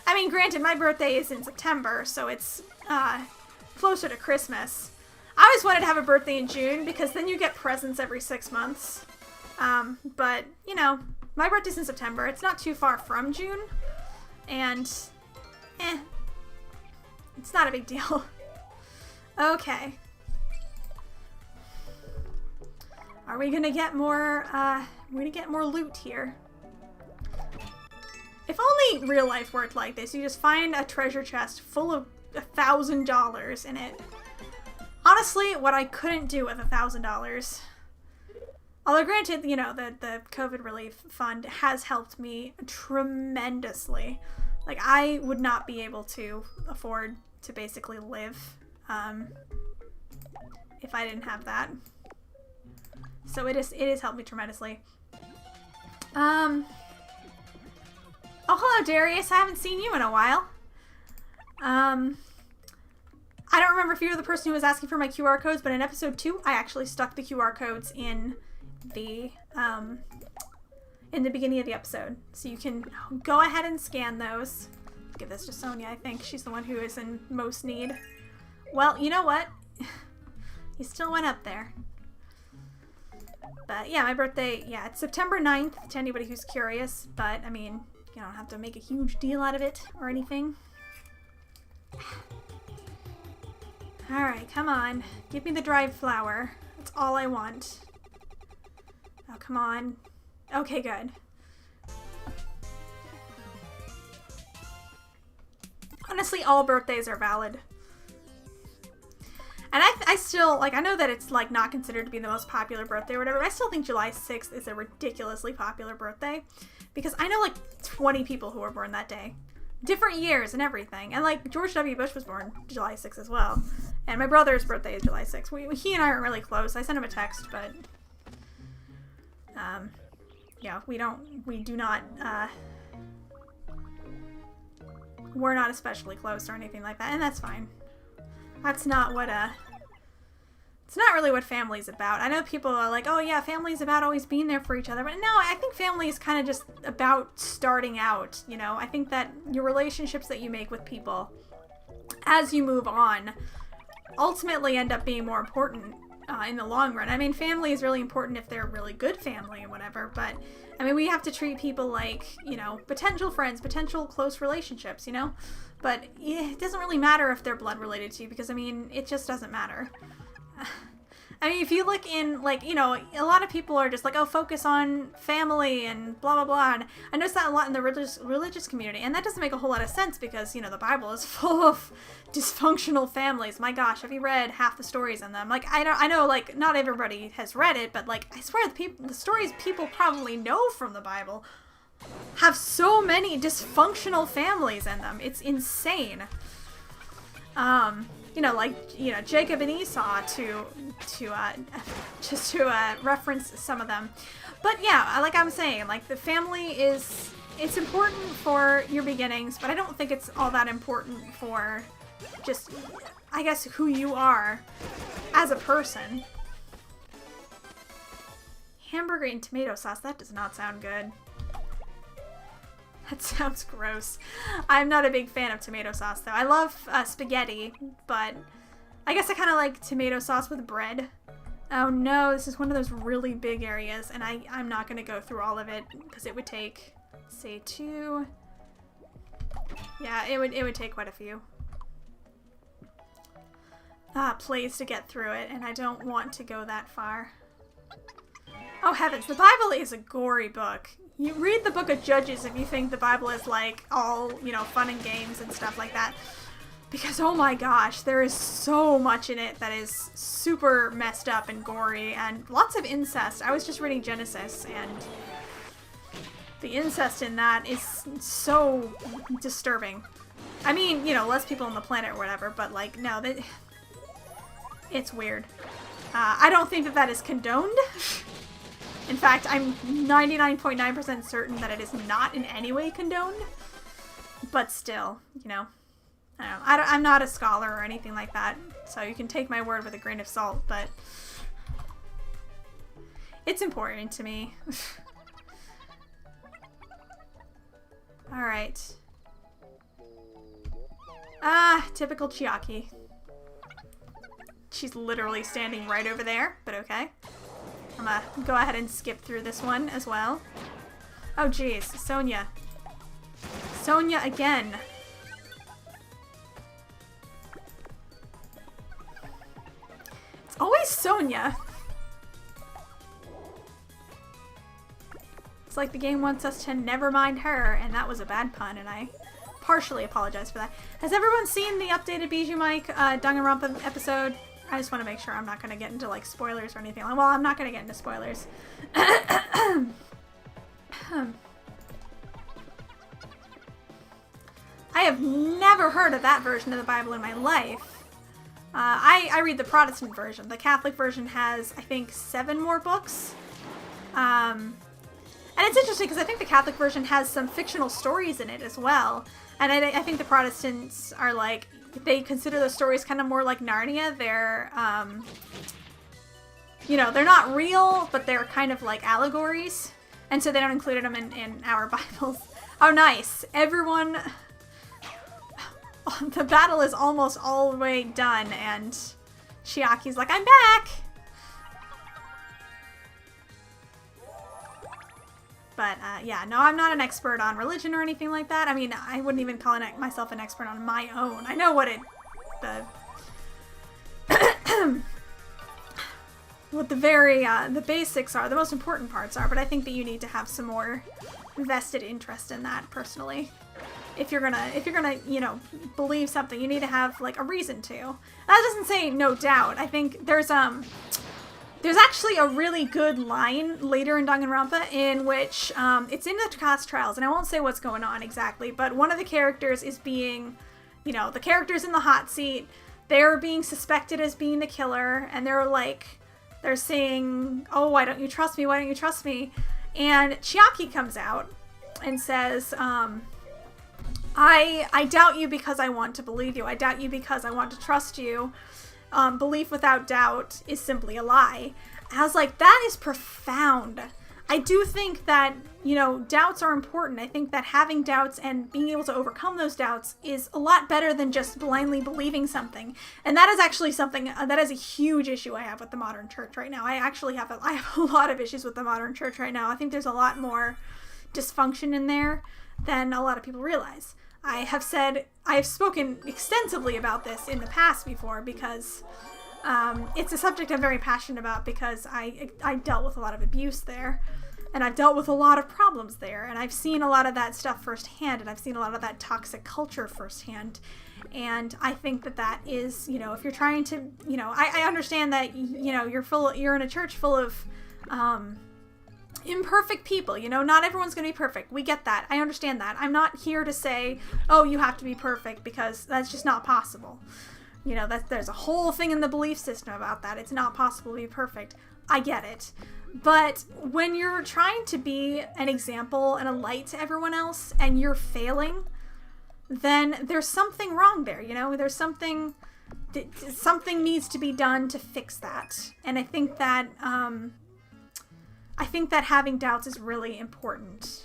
I mean, granted, my birthday is in September, so it's, closer to Christmas. I always wanted to have a birthday in June because then you get presents every 6 months. But, you know, my birthday's in September. It's not too far from June. And, it's not a big deal. Okay. Are we gonna get more, we're gonna get more loot here. If only real life worked like this. You just find a treasure chest full of $1,000 in it. Honestly, what I couldn't do with $1,000. Although granted, you know, the COVID relief fund has helped me tremendously. Like, I would not be able to afford to basically live if I didn't have that. So it has helped me tremendously. Oh, hello, Darius. I haven't seen you in a while. I don't remember if you were the person who was asking for my QR codes, but in episode 2, I actually stuck the QR codes in the beginning of the episode. So you can go ahead and scan those. Give this to Sonia, I think. She's the one who is in most need. Well, you know what? You still went up there. But yeah, my birthday, yeah, it's September 9th, to anybody who's curious. But, I mean, you don't have to make a huge deal out of it or anything. Alright, come on. Give me the dried flour. That's all I want. Oh, come on. Okay, good. Honestly, all birthdays are valid. And I still, like, I know that it's, like, not considered to be the most popular birthday or whatever, but I still think July 6th is a ridiculously popular birthday. Because I know, like, 20 people who were born that day. Different years and everything. And, like, George W. Bush was born July 6th as well. And my brother's birthday is July 6th. He and I aren't really close. I sent him a text, but... yeah, we're not especially close or anything like that. And that's fine. That's not what, it's not really what family's about. I know people are like, oh yeah, family's about always being there for each other. But no, I think family is kind of just about starting out, you know? I think that your relationships that you make with people as you move on ultimately end up being more important in the long run. I mean, family is really important if they're really good family and whatever, but I mean, we have to treat people like, you know, potential friends, potential close relationships, you know? But it doesn't really matter if they're blood related to you because, I mean, it just doesn't matter. I mean, if you look in, like, you know, a lot of people are just like, oh, focus on family and blah, blah, blah. And I notice that a lot in the religious community. And that doesn't make a whole lot of sense because, you know, the Bible is full of dysfunctional families. My gosh, have you read half the stories in them? Like, I know, like, not everybody has read it, but, like, I swear the stories people probably know from the Bible have so many dysfunctional families in them. It's insane. Jacob and Esau to reference some of them. But yeah, like I'm saying, like the family it's important for your beginnings, but I don't think it's all that important for just, I guess, who you are as a person. Hamburger and tomato sauce, that does not sound good. That sounds gross. I'm not a big fan of tomato sauce, though. I love spaghetti, but I guess I kind of like tomato sauce with bread. Oh no, this is one of those really big areas, and I'm not going to go through all of it, because it would take, say, 2... Yeah, it would take quite a few plays to get through it, and I don't want to go that far. Oh heavens, the Bible is a gory book. You read the book of Judges if you think the Bible is like all, fun and games and stuff like that. Because, oh my gosh, there is so much in it that is super messed up and gory and lots of incest. I was just reading Genesis and the incest in that is so disturbing. I mean, less people on the planet or whatever, but like, no, it's weird. I don't think that is condoned. In fact, I'm 99.9% certain that it is not in any way condoned. But still, I don't know. I'm not a scholar or anything like that, so you can take my word with a grain of salt, but it's important to me. Alright. Typical Chiaki. She's literally standing right over there, but okay. I'm gonna go ahead and skip through this one as well. Oh geez, Sonia. Sonia again. It's always Sonia. It's like the game wants us to never mind her, and that was a bad pun, and I partially apologize for that. Has everyone seen the updated Bijou Mike Danganronpa episode? I just want to make sure I'm not going to get into, like, spoilers or anything. Well, I'm not going to get into spoilers. I have never heard of that version of the Bible in my life. I read the Protestant version. The Catholic version has, I think, 7 more books. And it's interesting because I think the Catholic version has some fictional stories in it as well. And I think the Protestants are like, they consider those stories kind of more like Narnia. They're, they're not real, but they're kind of like allegories. And so they don't include them in our Bibles. Oh, nice. Everyone, the battle is almost all the way done, and Chiaki's like, I'm back! But, yeah, no, I'm not an expert on religion or anything like that. I mean, I wouldn't even call myself an expert on my own. I know what the basics are, the most important parts are, but I think that you need to have some more vested interest in that, personally. If you're gonna, believe something, you need to have, like, a reason to. That doesn't say no doubt. I think there's actually a really good line later in Danganronpa in which, it's in the class trials, and I won't say what's going on exactly, but one of the characters is being, the character's in the hot seat, they're being suspected as being the killer, and they're saying, oh, why don't you trust me, why don't you trust me? And Chiaki comes out and says, I doubt you because I want to believe you, I doubt you because I want to trust you. Belief without doubt is simply a lie. I was like, that is profound. I do think that, doubts are important. I think that having doubts and being able to overcome those doubts is a lot better than just blindly believing something. And that is actually something, that is a huge issue I have with the modern church right now. I have a lot of issues with the modern church right now. I think there's a lot more dysfunction in there than a lot of people realize. I have spoken extensively about this in the past before because it's a subject I'm very passionate about because I dealt with a lot of abuse there, and I've dealt with a lot of problems there, and I've seen a lot of that stuff firsthand, and I've seen a lot of that toxic culture firsthand, and I think that is, if you're trying to, I understand that, you're in a church full of imperfect people, not everyone's gonna be perfect. We get that. I understand that. I'm not here to say, oh, you have to be perfect, because that's just not possible. You know, there's a whole thing in the belief system about that. It's not possible to be perfect. I get it. But when you're trying to be an example and a light to everyone else and you're failing, then there's something wrong there, you know? There's something needs to be done to fix that. And I think that having doubts is really important.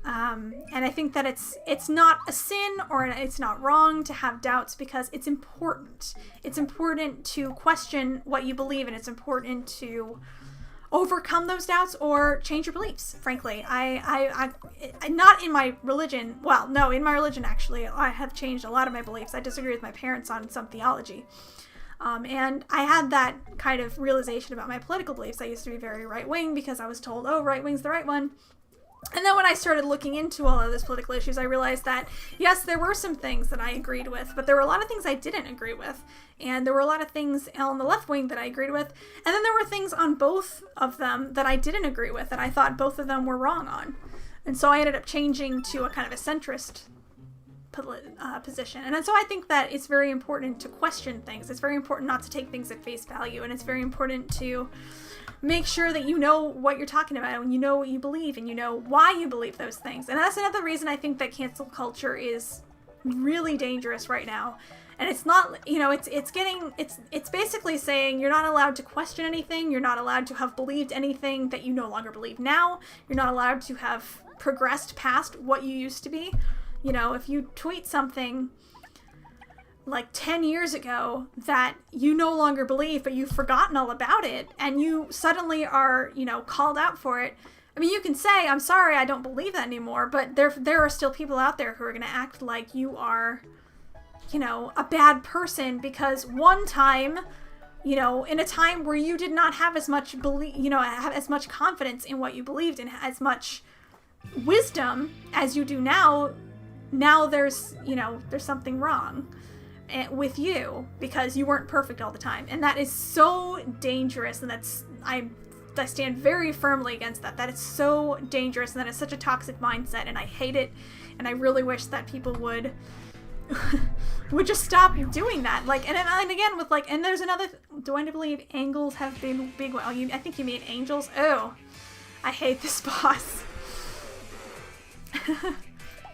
And I think that it's not a sin or it's not wrong to have doubts because it's important. It's important to question what you believe, and it's important to overcome those doubts or change your beliefs, frankly. I not in my religion, well, no, in my religion actually, I have changed a lot of my beliefs. I disagree with my parents on some theology. And I had that kind of realization about my political beliefs. I used to be very right-wing because I was told, oh, right-wing's the right one. And then when I started looking into all of those political issues, I realized that, yes, there were some things that I agreed with, but there were a lot of things I didn't agree with. And there were a lot of things on the left wing that I agreed with. And then there were things on both of them that I didn't agree with, that I thought both of them were wrong on. And so I ended up changing to a kind of a centrist position. And so I think that it's very important to question things. It's very important not to take things at face value. And it's very important to make sure that you know what you're talking about and you know what you believe and you know why you believe those things. And that's another reason I think that cancel culture is really dangerous right now. And it's not, you know, it's basically saying you're not allowed to question anything. You're not allowed to have believed anything that you no longer believe now. You're not allowed to have progressed past what you used to be. You know, if you tweet something like 10 years ago that you no longer believe, but you've forgotten all about it, and you suddenly are, you know, called out for it. I mean, you can say, I'm sorry, I don't believe that anymore, but there are still people out there who are going to act like you are, you know, a bad person because one time, you know, in a time where you did not have as much have as much confidence in what you believed and as much wisdom as you do now there's, you know, there's something wrong with you because you weren't perfect all the time. And that is so dangerous, and I stand very firmly against that. That is so dangerous, and that is such a toxic mindset, and I hate it, and I really wish that people would just stop doing that. Like, and again with like, and there's another, do I believe angels have big, well, I think you mean angels. Oh, I hate this boss.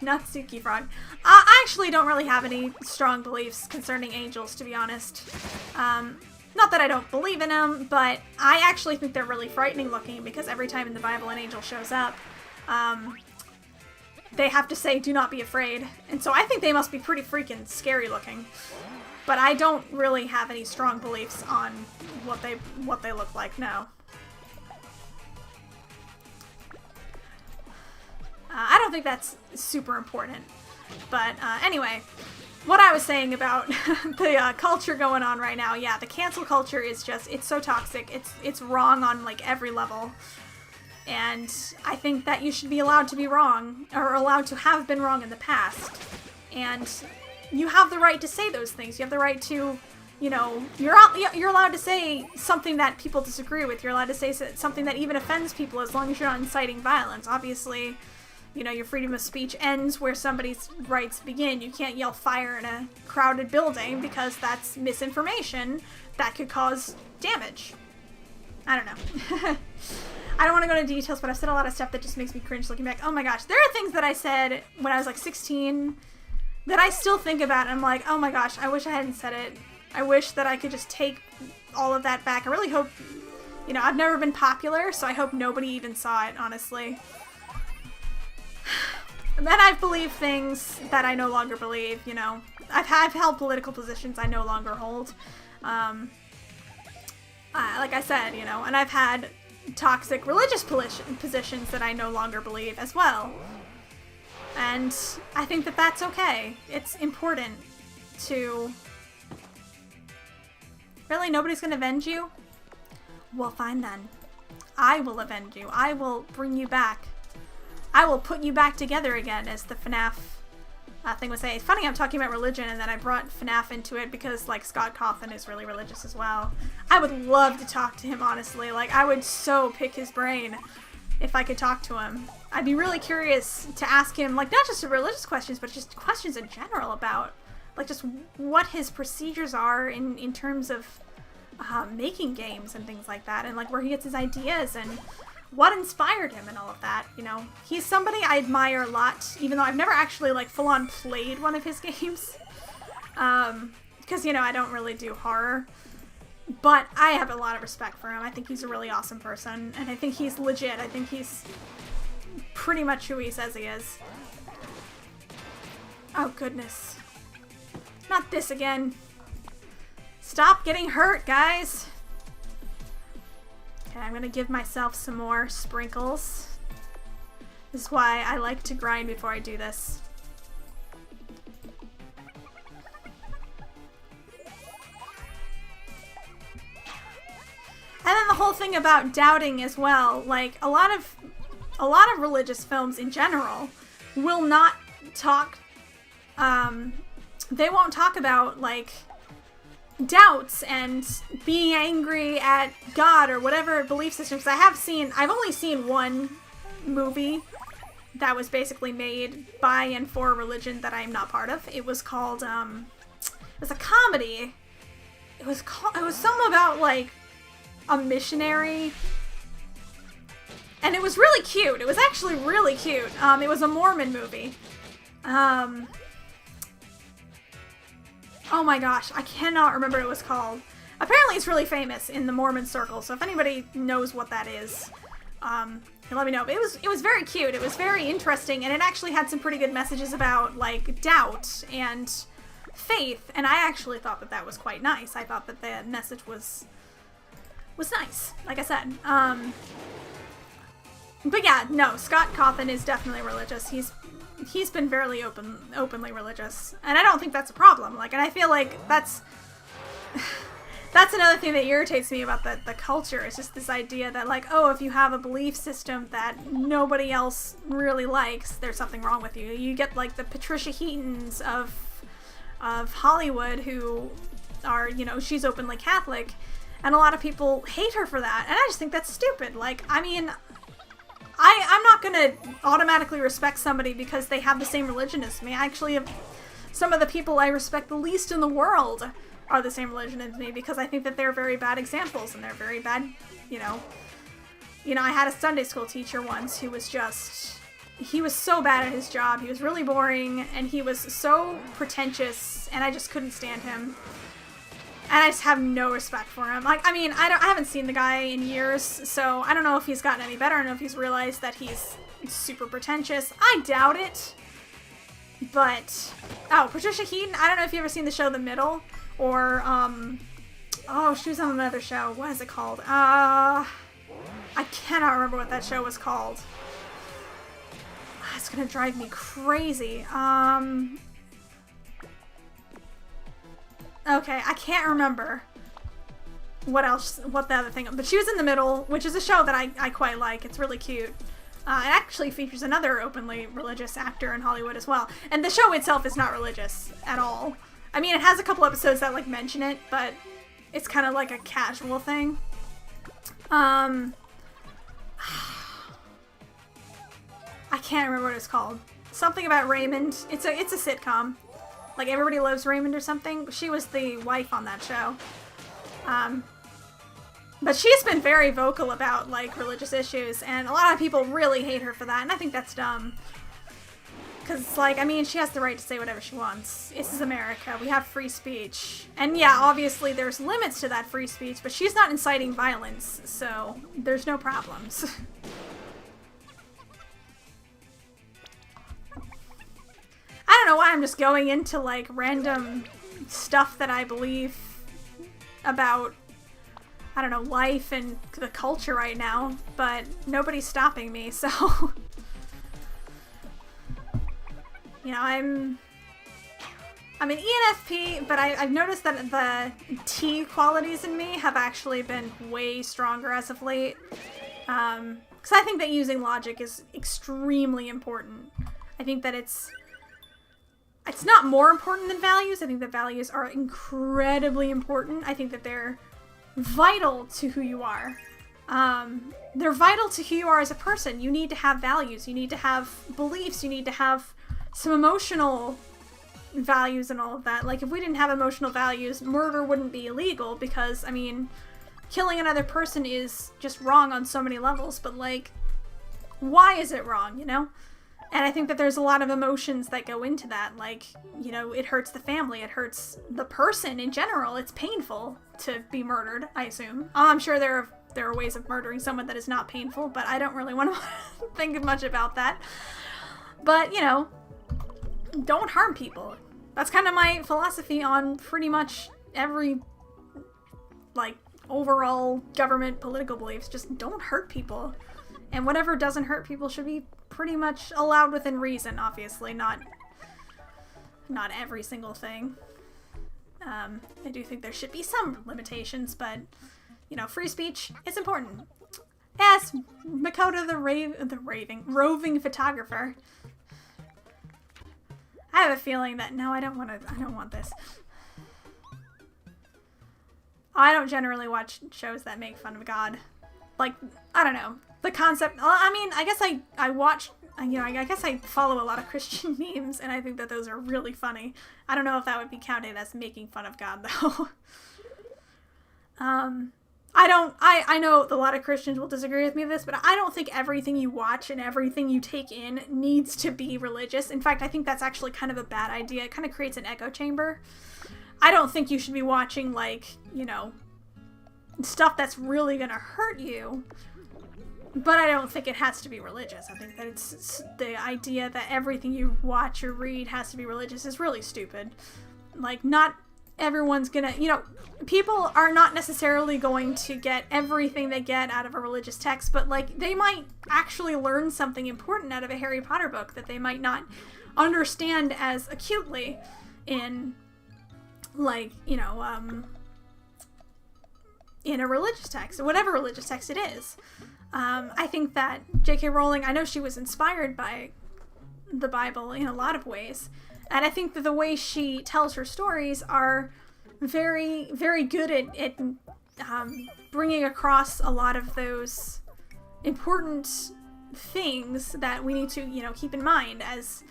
Natsuki Frog. I actually don't really have any strong beliefs concerning angels, to be honest. Not that I don't believe in them, but I actually think they're really frightening looking because every time in the Bible an angel shows up, they have to say, do not be afraid. And so I think they must be pretty freaking scary looking. But I don't really have any strong beliefs on what they look like, no. I don't think that's super important. But anyway, what I was saying about the culture going on right now, yeah, the cancel culture is just, it's so toxic. It's wrong on like every level. And I think that you should be allowed to be wrong, or allowed to have been wrong in the past. And you have the right to say those things. You have the right to, you know, you're allowed to say something that people disagree with. You're allowed to say something that even offends people as long as you're not inciting violence. Obviously, you know, your freedom of speech ends where somebody's rights begin. You can't yell fire in a crowded building because that's misinformation that could cause damage. I don't know. I don't want to go into details, but I've said a lot of stuff that just makes me cringe looking back. Oh my gosh, there are things that I said when I was like 16 that I still think about, and I'm like, oh my gosh, I wish I hadn't said it. I wish that I could just take all of that back. I really hope, you know, I've never been popular, so I hope nobody even saw it, honestly. And then I've believed things that I no longer believe, you know. I've held political positions I no longer hold. Like I said, you know, and I've had toxic religious positions that I no longer believe as well. And I think that that's okay. It's important to... Really? Nobody's gonna avenge you? Well, fine then. I will avenge you. I will bring you back. I will put you back together again, as the FNAF thing would say. It's funny I'm talking about religion and then I brought FNAF into it because, like, Scott Cawthon is really religious as well. I would love to talk to him, honestly. Like, I would so pick his brain if I could talk to him. I'd be really curious to ask him, like, not just religious questions, but just questions in general about like just what his procedures are in terms of making games and things like that, and like where he gets his ideas and what inspired him and all of that. You know, he's somebody I admire a lot, even though I've never actually like full-on played one of his games, because, you know, I don't really do horror, but I have a lot of respect for him. I think he's a really awesome person, and I think he's legit. I think he's pretty much who he says he is. Oh goodness, not this again. Stop getting hurt, guys. Okay, I'm gonna give myself some more sprinkles. This is why I like to grind before I do this. And then the whole thing about doubting as well, like a lot of religious films in general will not talk, they won't talk about like doubts and being angry at God or whatever belief systems. I've only seen one movie that was basically made by and for a religion that I'm not part of. It was called, it was a comedy. It was something about like a missionary, and it was really cute. It was actually really cute. It was a Mormon movie. Oh my gosh, I cannot remember what it was called. Apparently it's really famous in the Mormon circle, so if anybody knows what that is, let me know. But it was very cute, it was very interesting, and it actually had some pretty good messages about, like, doubt and faith, and I actually thought that that was quite nice. I thought that the message was nice, like I said. But yeah, no, Scott Cawthon is definitely religious. He's been fairly openly religious, and I don't think that's a problem. Like, and I feel like that's another thing that irritates me about the culture. It's just this idea that, like, oh, if you have a belief system that nobody else really likes, there's something wrong with you. You get like the Patricia Heatons of Hollywood, who are, you know, she's openly Catholic, and a lot of people hate her for that, and I just think that's stupid. Like, I mean, I'm not gonna automatically respect somebody because they have the same religion as me. Actually, some of the people I respect the least in the world are the same religion as me, because I think that they're very bad examples, and they're very bad, you know, I had a Sunday school teacher once who was just, he was so bad at his job. He was really boring, and he was so pretentious, and I just couldn't stand him. And I just have no respect for him. Like, I mean, I haven't seen the guy in years, so I don't know if he's gotten any better. I don't know if he's realized that he's super pretentious. I doubt it. But, oh, Patricia Heaton, I don't know if you've ever seen the show The Middle, or, oh, she was on another show. What is it called? I cannot remember what that show was called. It's gonna drive me crazy. Okay, I can't remember what the other thing, but she was in The Middle, which is a show that I quite like. It's really cute. It actually features another openly religious actor in Hollywood as well. And the show itself is not religious at all. I mean, it has a couple episodes that, like, mention it, but it's kind of like a casual thing. I can't remember what it's called. Something about Raymond. It's a sitcom. Like, Everybody Loves Raymond or something. She was the wife on that show. But she's been very vocal about, like, religious issues, and a lot of people really hate her for that, and I think that's dumb. Because, like, I mean, she has the right to say whatever she wants. This is America. We have free speech. And yeah, obviously there's limits to that free speech, but she's not inciting violence, so there's no problems. I don't know why I'm just going into, like, random stuff that I believe about, I don't know, life and the culture right now, but nobody's stopping me, so, you know, I'm an ENFP, but I've noticed that the T qualities in me have actually been way stronger as of late, because I think that using logic is extremely important. I think that it's not more important than values. I think that values are incredibly important. I think that they're vital to who you are. They're vital to who you are as a person. You need to have values. You need to have beliefs. You need to have some emotional values and all of that. Like, if we didn't have emotional values, murder wouldn't be illegal because, I mean, killing another person is just wrong on so many levels, but, like, why is it wrong, you know? And I think that there's a lot of emotions that go into that. Like, you know, it hurts the family, it hurts the person in general. It's painful to be murdered, I assume. I'm sure there are ways of murdering someone that is not painful, but I don't really want to think much about that. But, you know, don't harm people. That's kind of my philosophy on pretty much every, like, overall government political beliefs. Just don't hurt people. And whatever doesn't hurt people should be pretty much allowed within reason, obviously. Not every single thing. I do think there should be some limitations, but, you know, free speech is important. Yes, Makoto the roving photographer. I have a feeling that, no, I don't want this. I don't generally watch shows that make fun of God. Like, I don't know. The concept, I mean, I guess I watch, you know, I guess I follow a lot of Christian memes, and I think that those are really funny. I don't know if that would be counted as making fun of God, though. I know a lot of Christians will disagree with me with this, but I don't think everything you watch and everything you take in needs to be religious. In fact, I think that's actually kind of a bad idea. It kind of creates an echo chamber. I don't think you should be watching, like, you know, stuff that's really gonna hurt you, but I don't think it has to be religious. I think that it's the idea that everything you watch or read has to be religious is really stupid. Like, not everyone's gonna, you know, people are not necessarily going to get everything they get out of a religious text, but, like, they might actually learn something important out of a Harry Potter book that they might not understand as acutely in, like, you know, in a religious text, whatever religious text it is. I think that J.K. Rowling, I know she was inspired by the Bible in a lot of ways, and I think that the way she tells her stories are very, very good at bringing across a lot of those important things that we need to, you know, keep in mind as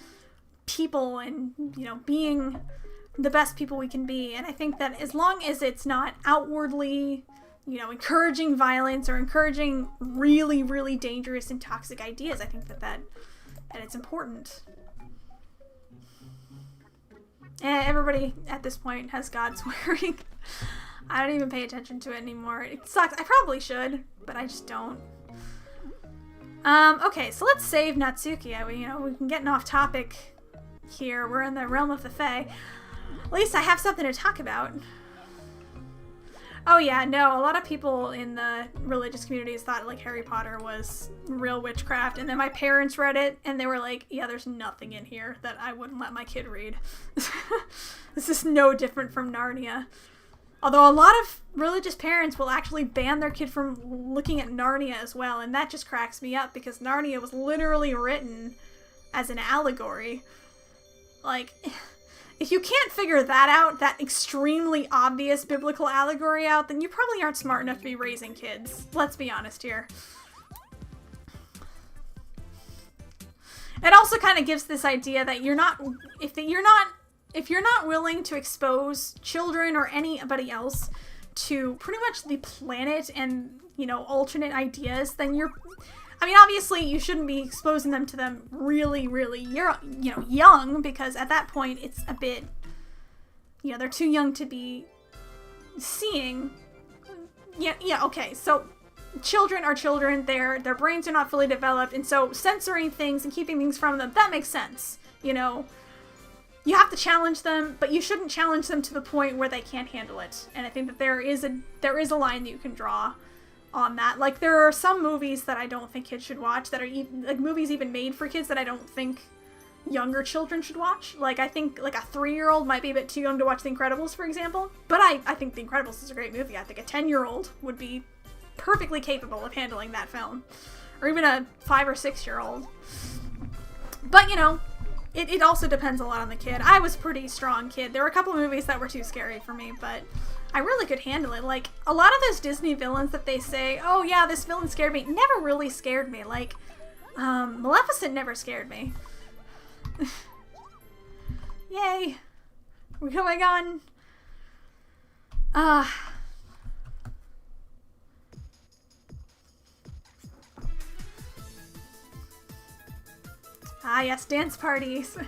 people and, you know, being the best people we can be. And I think that as long as it's not outwardly, you know, encouraging violence or encouraging really, really dangerous and toxic ideas, I think that it's important. And everybody at this point has God swearing. I don't even pay attention to it anymore. It sucks. I probably should, but I just don't. Okay, so let's save Natsuki. You know, we've been getting off topic here. We're in the realm of the Fae. At least I have something to talk about. Oh yeah, no, a lot of people in the religious communities thought, like, Harry Potter was real witchcraft, and then my parents read it, and they were like, yeah, there's nothing in here that I wouldn't let my kid read. This is no different from Narnia. Although a lot of religious parents will actually ban their kid from looking at Narnia as well, and that just cracks me up, because Narnia was literally written as an allegory. Like, if you can't figure that out, that extremely obvious biblical allegory out, then you probably aren't smart enough to be raising kids. Let's be honest here. It also kind of gives this idea that if you're not willing to expose children or anybody else to pretty much the planet and, you know, alternate ideas, then I mean, obviously, you shouldn't be exposing them to them really, really, young, because at that point, it's a bit, you know, they're too young to be seeing. Yeah, okay, so children are children, their brains are not fully developed, and so censoring things and keeping things from them, that makes sense, you know. You have to challenge them, but you shouldn't challenge them to the point where they can't handle it, and I think that there is a line that you can draw on that. Like, there are some movies that I don't think kids should watch that are like movies even made for kids that I don't think younger children should watch. Like, I think like a 3-year-old might be a bit too young to watch The Incredibles, for example, but I think The Incredibles is a great movie. I think a 10-year-old would be perfectly capable of handling that film, or even a 5 or 6-year-old. But, you know, it also depends a lot on the kid. I was a pretty strong kid. There were a couple movies that were too scary for me, but I really could handle it. Like, a lot of those Disney villains that they say, oh yeah, this villain scared me, never really scared me. Like, Maleficent never scared me. Yay. We're going on. Yes, dance parties.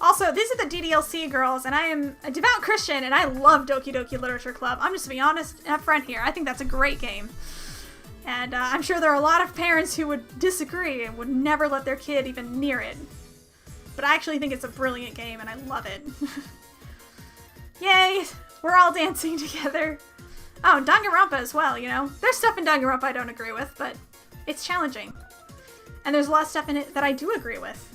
Also, these are the DDLC girls, and I am a devout Christian, and I love Doki Doki Literature Club. I'm just being honest and upfront here. I think that's a great game. And I'm sure there are a lot of parents who would disagree and would never let their kid even near it. But I actually think it's a brilliant game, and I love it. Yay! We're all dancing together. Oh, and Danganronpa as well, you know? There's stuff in Danganronpa I don't agree with, but it's challenging. And there's a lot of stuff in it that I do agree with.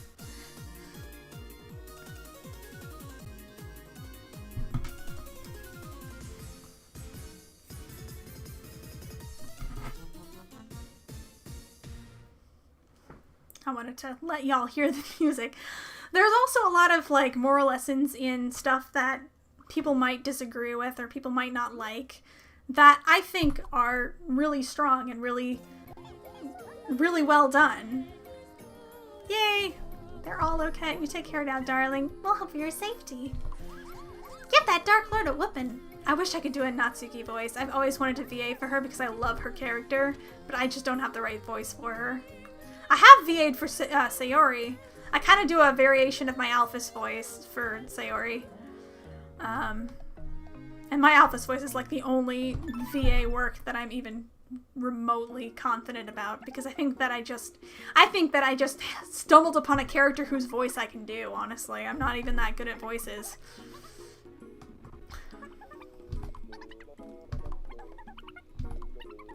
I wanted to let y'all hear the music. There's also a lot of, like, moral lessons in stuff that people might disagree with or people might not like that I think are really strong and really well done. Yay! They're all okay. You take care now, darling. We'll help for your safety. Give that Dark Lord a whoopin'. I wish I could do a Natsuki voice. I've always wanted to VA for her because I love her character, but I just don't have the right voice for her. I have VA'd for Sayori. I kind of do a variation of my Alphys voice for Sayori. And my Alphys voice is like the only VA work that I'm even remotely confident about because I think that I just stumbled upon a character whose voice I can do, honestly. I'm not even that good at voices.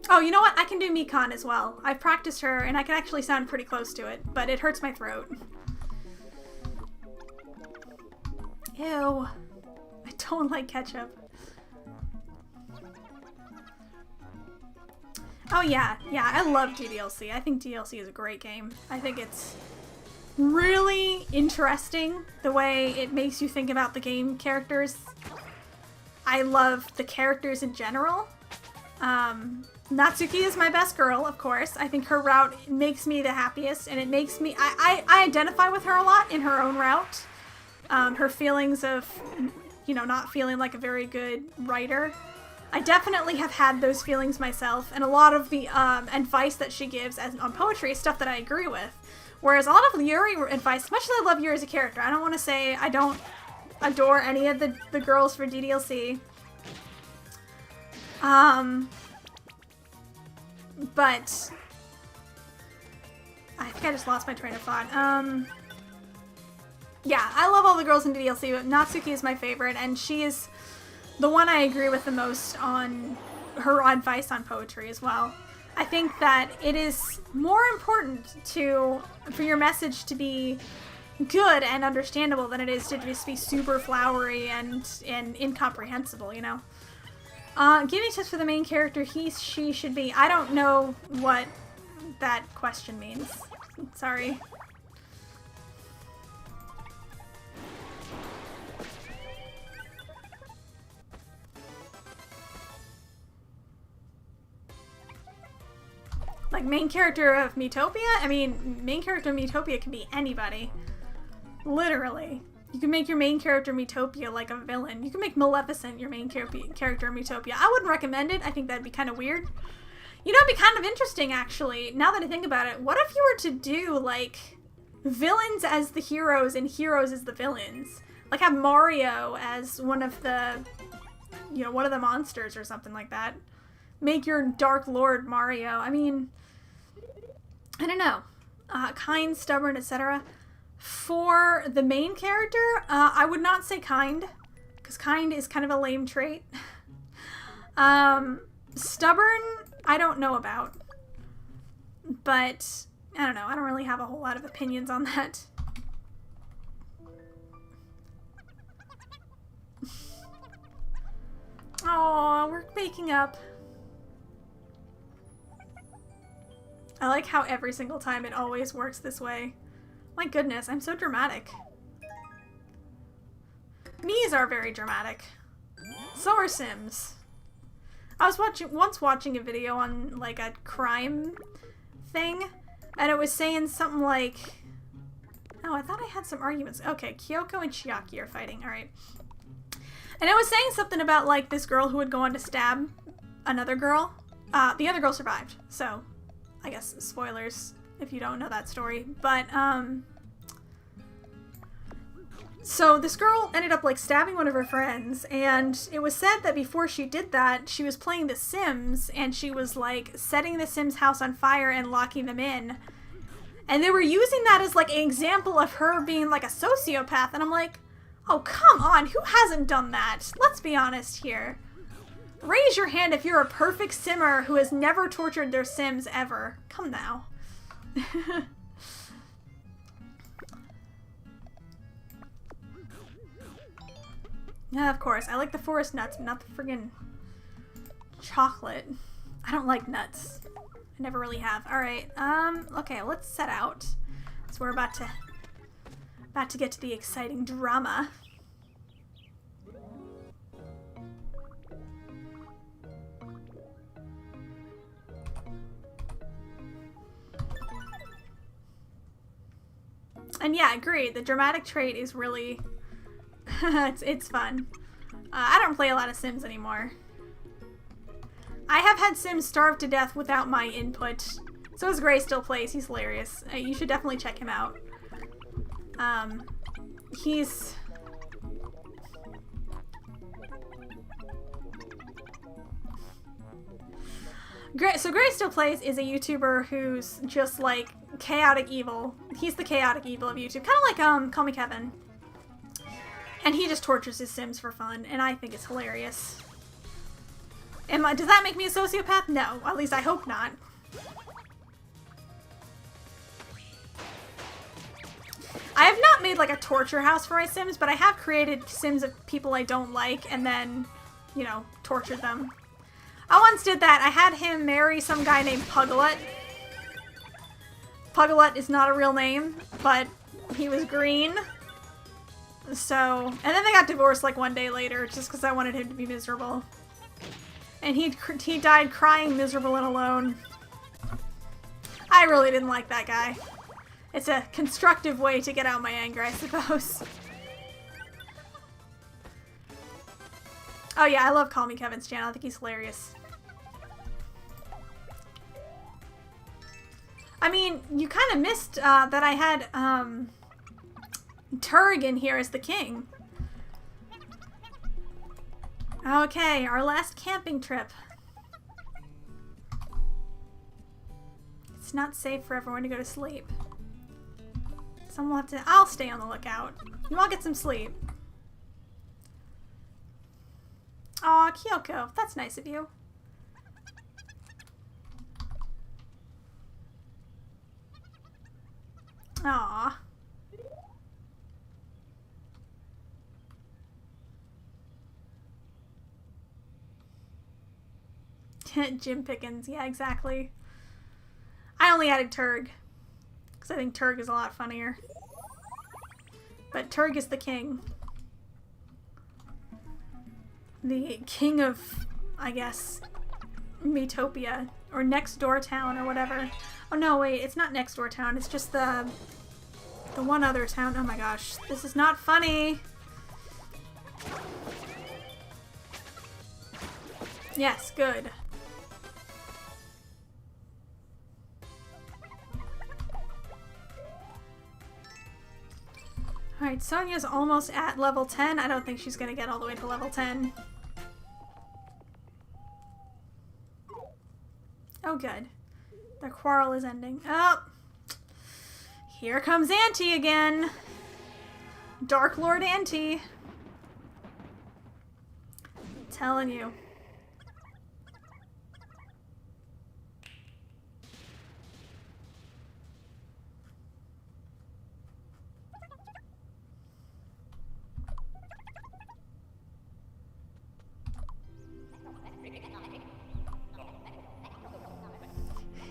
Oh, you know what? I can do Mikan as well. I've practiced her, and I can actually sound pretty close to it, but it hurts my throat. Ew. I don't like ketchup. Oh yeah, I love DDLC. I think DDLC is a great game. I think it's really interesting the way it makes you think about the game characters. I love the characters in general. Natsuki is my best girl, of course. I think her route makes me the happiest, and it makes me... I identify with her a lot in her own route. Her feelings of, you know, not feeling like a very good writer. I definitely have had those feelings myself, and a lot of the advice that she gives on poetry is stuff that I agree with. Whereas a lot of Yuri advice, much as I love Yuri as a character, I don't want to say I don't adore any of the girls for DDLC. But I think I just lost my train of thought. Yeah, I love all the girls in DDLC, but Natsuki is my favorite, and she is the one I agree with the most on her advice on poetry as well. I think that it is more important for your message to be good and understandable than it is to just be super flowery and incomprehensible, you know? Give me tips for the main character, he, she should be. I don't know what that question means. Sorry. Like, main character of Miitopia? I mean, main character of Miitopia can be anybody. Literally. You can make your main character Miitopia like a villain. You can make Maleficent your main character in Miitopia. I wouldn't recommend it. I think that'd be kind of weird. You know, it'd be kind of interesting, actually, now that I think about it. What if you were to do, like, villains as the heroes and heroes as the villains? Like, have Mario as one of the, you know, one of the monsters or something like that. Make your Dark Lord Mario. I mean, I don't know. Kind, stubborn, etc. For the main character, I would not say kind, because kind is kind of a lame trait. Stubborn, I don't know about. But, I don't know. I don't really have a whole lot of opinions on that. Aw, we're making up. I like how every single time it always works this way. My goodness, I'm so dramatic. Miis are very dramatic. So are Sims. I was once watching a video on, like, a crime thing, and it was saying something like... Oh, I thought I had some arguments. Okay, Kyoko and Chiaki are fighting. Alright. And it was saying something about, like, this girl who would go on to stab another girl. The other girl survived, so I guess spoilers if you don't know that story. But, so this girl ended up, like, stabbing one of her friends, and it was said that before she did that, she was playing The Sims, and she was, like, setting the Sims' house on fire and locking them in. And they were using that as, like, an example of her being, like, a sociopath, and I'm like, oh, come on, who hasn't done that? Let's be honest here. Raise your hand if you're a perfect simmer who has never tortured their Sims ever. Come now. Yeah, of course. I like the forest nuts, but not the friggin' chocolate. I don't like nuts. I never really have. Alright, okay, let's set out. So we're about to get to the exciting drama. And yeah, agreed. The dramatic trait is really... it's fun. I don't play a lot of Sims anymore. I have had Sims starve to death without my input. So as Gray still plays. He's hilarious. You should definitely check him out. He's... So Gray Still Plays is a YouTuber who's just like chaotic evil. He's the chaotic evil of YouTube. Kind of like Call Me Kevin. And he just tortures his Sims for fun, and I think it's hilarious. Does that make me a sociopath? No. At least I hope not. I have not made like a torture house for my Sims, but I have created Sims of people I don't like and then, you know, tortured them. I once did that. I had him marry some guy named Puglet. Puglet is not a real name, but he was green. So, and then they got divorced like one day later just because I wanted him to be miserable. And he died crying, miserable, and alone. I really didn't like that guy. It's a constructive way to get out my anger, I suppose. Oh yeah, I love Call Me Kevin's channel. I think he's hilarious. I mean, you kind of missed that I had Turg in here as the king. Okay, our last camping trip. It's not safe for everyone to go to sleep. Someone will have to... I'll stay on the lookout. You all get some sleep. Aw, Kyoko. That's nice of you. Aw. Jim Pickens. Yeah, exactly. I only added Turg. Because I think Turg is a lot funnier. But Turg is the king. The king of, I guess, Miitopia. Or Next Door Town or whatever. Oh no, wait. It's not Next Door Town. It's just the one other town. Oh my gosh. This is not funny. Yes, good. Alright, Sonia's almost at level 10. I don't think she's gonna get all the way to level 10. Oh, good. Their quarrel is ending. Oh! Here comes Auntie again! Dark Lord Auntie. Telling you.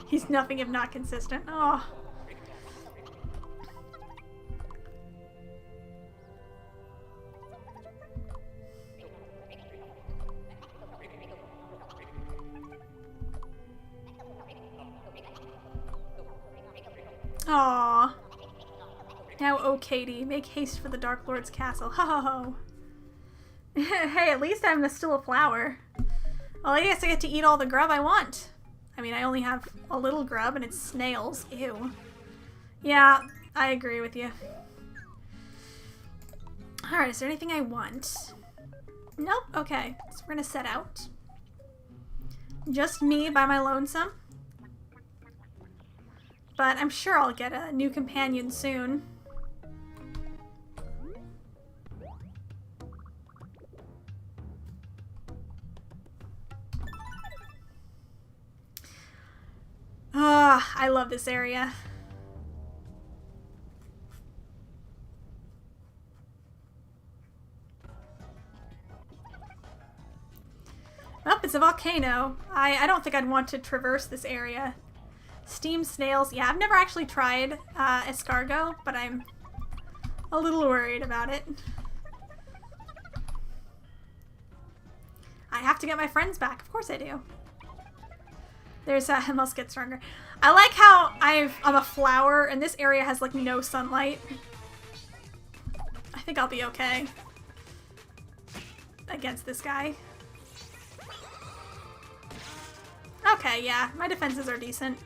He's nothing if not consistent. Oh. Aww. Now, oh Katie, make haste for the Dark Lord's castle. Ho ho ho. Hey, at least I'm still a flower. Well, I guess I get to eat all the grub I want. I mean, I only have a little grub and it's snails. Ew. Yeah, I agree with you. Alright, is there anything I want? Nope. Okay, so we're gonna set out. Just me by my lonesome. But I'm sure I'll get a new companion soon. Ah, I love this area. Oh, it's a volcano. I don't think I'd want to traverse this area. Steam snails. Yeah, I've never actually tried escargot, but I'm a little worried about it. I have to get my friends back. Of course I do. There's I must get stronger. I like how I'm a flower and this area has like no sunlight. I think I'll be okay against this guy. Okay, yeah, my defenses are decent.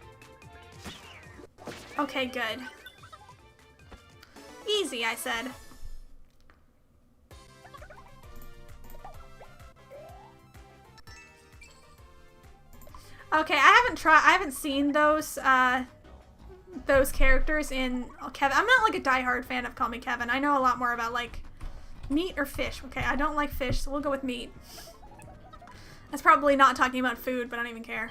Okay, good. Easy, I said. Okay, I haven't seen those characters in Kevin. I'm not like a diehard fan of Call Me Kevin. I know a lot more about like meat or fish. Okay, I don't like fish, so we'll go with meat. That's probably not talking about food, but I don't even care.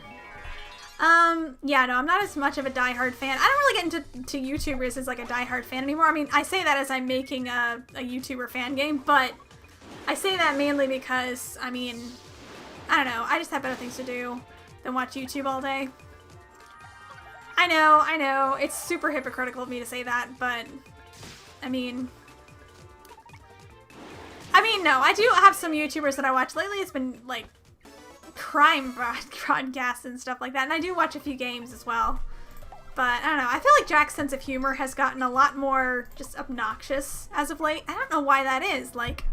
Yeah, no, I'm not as much of a diehard fan. I don't really get into YouTubers as like a diehard fan anymore. I mean, I say that as I'm making a YouTuber fan game, but I say that mainly because, I mean, I don't know, I just have better things to do than watch YouTube all day. I know, it's super hypocritical of me to say that, but, I mean, no, I do have some YouTubers that I watch lately. It's been, like, crime broadcasts and stuff like that, and I do watch a few games as well. But, I don't know, I feel like Jack's sense of humor has gotten a lot more just obnoxious as of late. I don't know why that is, like,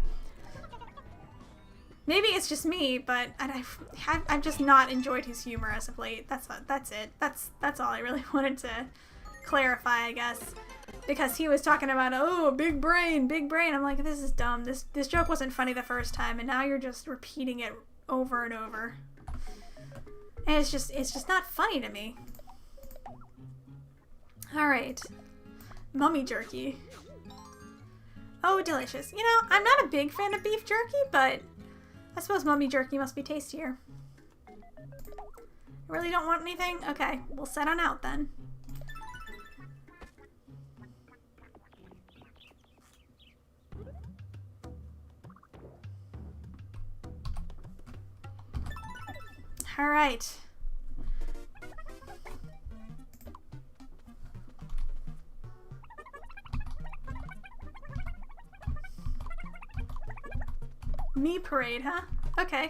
maybe it's just me, but I've just not enjoyed his humor as of late. That's it. That's all I really wanted to clarify, I guess. Because he was talking about, oh, big brain, big brain. I'm like, this is dumb. This joke wasn't funny the first time, and now you're just repeating it over and over. And it's just not funny to me. Alright. Mummy jerky. Oh, delicious. You know, I'm not a big fan of beef jerky, but I suppose mummy jerky must be tastier. I really don't want anything? Okay, we'll set on out then. Alright. Me parade, huh? Okay.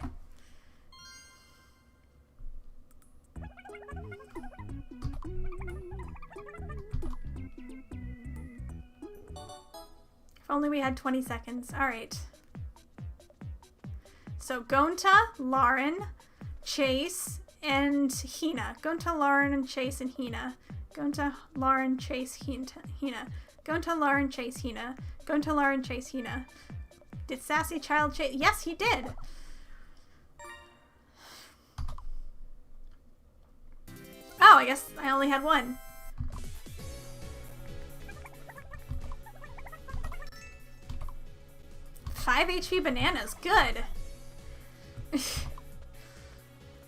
If only we had 20 seconds. Alright. So Gonta, Lauren, Chase, and Hina. Gonta, Lauren, and Chase, and Hina. Gonta, Lauren, Chase, Hina. Gonta, Lauren, Chase, Hina. Gonta, Lauren, Chase, Hina. Did Sassy Child chase? Yes, he did! Oh, I guess I only had one. Five HP bananas. Good!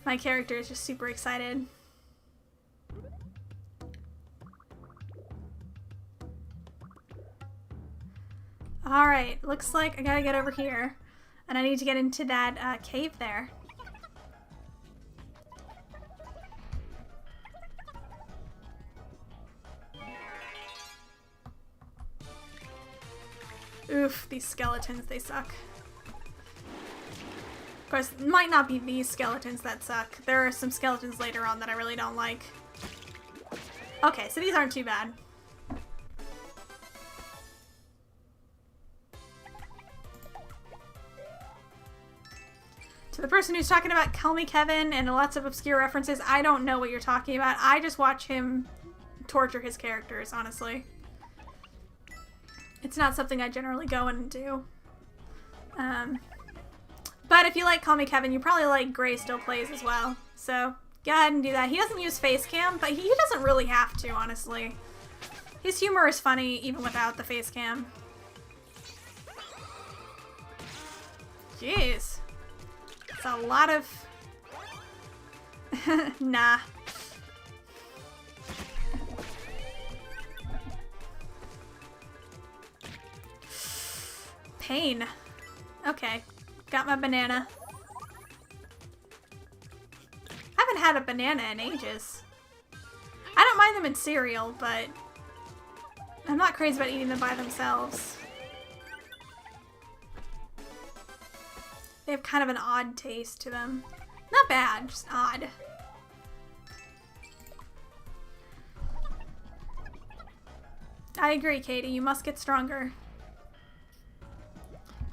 My character is just super excited. Alright, looks like I gotta get over here. And I need to get into that cave there. Oof, these skeletons, they suck. Of course, it might not be these skeletons that suck. There are some skeletons later on that I really don't like. Okay, so these aren't too bad. To the person who's talking about Call Me Kevin and lots of obscure references, I don't know what you're talking about. I just watch him torture his characters, honestly. It's not something I generally go and do. But if you like Call Me Kevin, you probably like Gray Still Plays as well. So go ahead and do that. He doesn't use face cam, but he doesn't really have to, honestly. His humor is funny even without the face cam. Jeez. It's a lot of... nah. Pain. Okay. Got my banana. I haven't had a banana in ages. I don't mind them in cereal, but I'm not crazy about eating them by themselves. They have kind of an odd taste to them. Not bad, just odd. I agree, Katie. You must get stronger.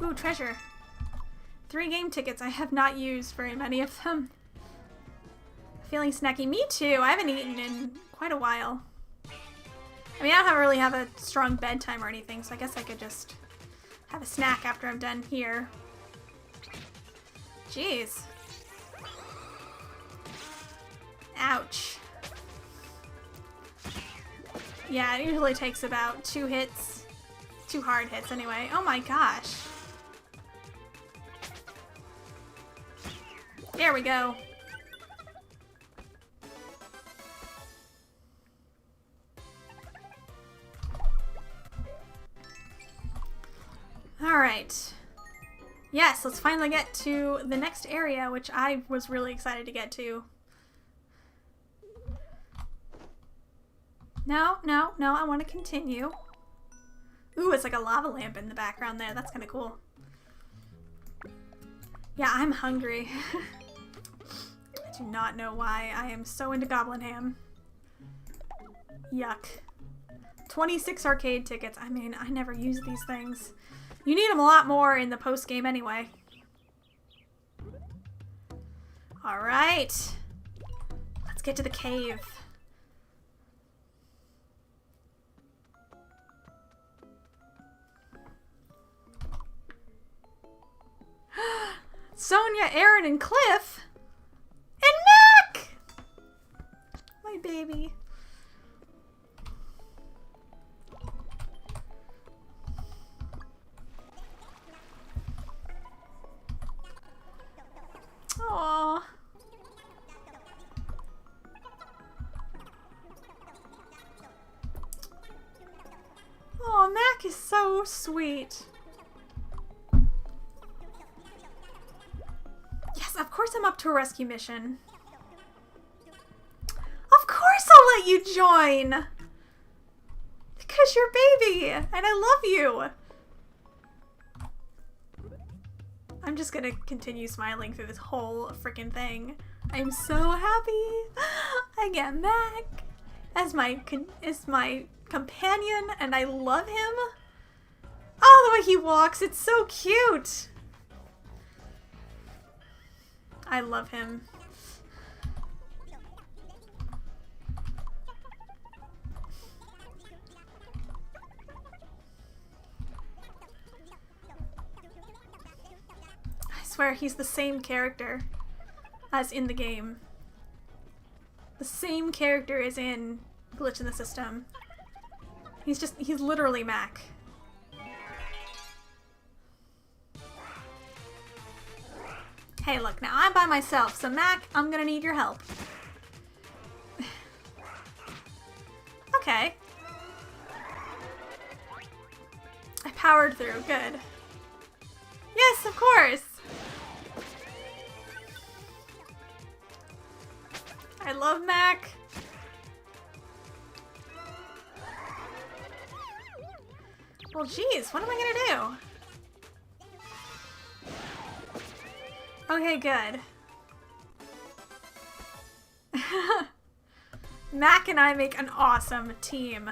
Ooh, treasure. 3 game tickets. I have not used very many of them. Feeling snacky. Me too. I haven't eaten in quite a while. I mean, I don't really have a strong bedtime or anything, so I guess I could just have a snack after I'm done here. Jeez. Ouch. Yeah, it usually takes about 2 hits. 2 hard hits anyway. Oh my gosh. There we go. Alright. Yes, let's finally get to the next area, which I was really excited to get to. No, I want to continue. Ooh, it's like a lava lamp in the background there. That's kind of cool. Yeah, I'm hungry. I do not know why I am so into Goblin Ham. Yuck. 26 arcade tickets. I mean, I never use these things. You need them a lot more in the post-game anyway. Alright. Let's get to the cave. Sonia, Aaron, and Cliff. And Mac! My baby. Aww. Oh, Mac is so sweet. Yes, of course I'm up to a rescue mission. Of course I'll let you join! Because you're baby, and I love you! I'm just gonna continue smiling through this whole freaking thing. I'm so happy! I get Mac as my companion, and I love him! Oh, the way he walks, it's so cute! I love him. I swear he's the same character as in the game. The same character is in Glitch in the System. He's literally Mac. Hey, look, now I'm by myself, so Mac, I'm gonna need your help. Okay. I powered through, good. Yes, of course! I love Mac. Well, geez, what am I gonna do? Okay, good. Mac and I make an awesome team.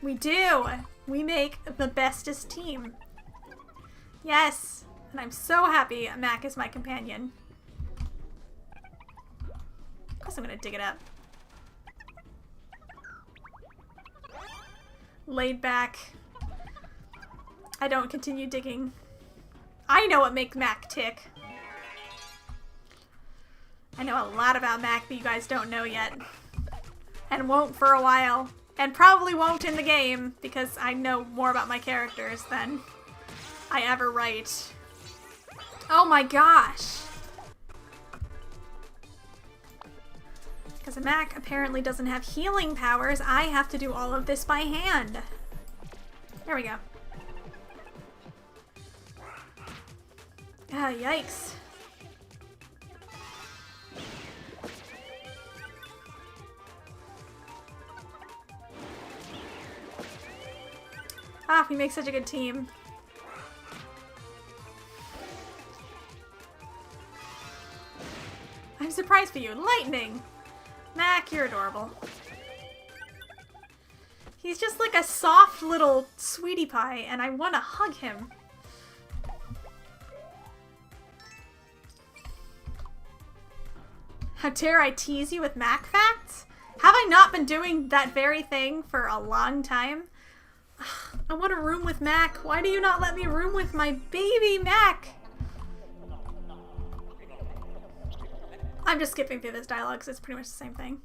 We do. We make the bestest team. Yes, And I'm so happy Mac is my companion. Of course I'm gonna dig it up. Laid back. I don't continue digging. I know what makes Mac tick. I know a lot about Mac that you guys don't know yet. And won't for a while. And probably won't in the game, because I know more about my characters than I ever write. Oh my gosh! Because Mac apparently doesn't have healing powers, I have to do all of this by hand. There we go. Ah, yikes. Ah, we make such a good team. I'm surprised for you. Lightning! Mac, you're adorable. He's just like a soft little sweetie pie, and I want to hug him. How dare I tease you with Mac facts? Have I not been doing that very thing for a long time? I want to room with Mac. Why do you not let me room with my baby Mac? I'm just skipping through this dialogue because it's pretty much the same thing.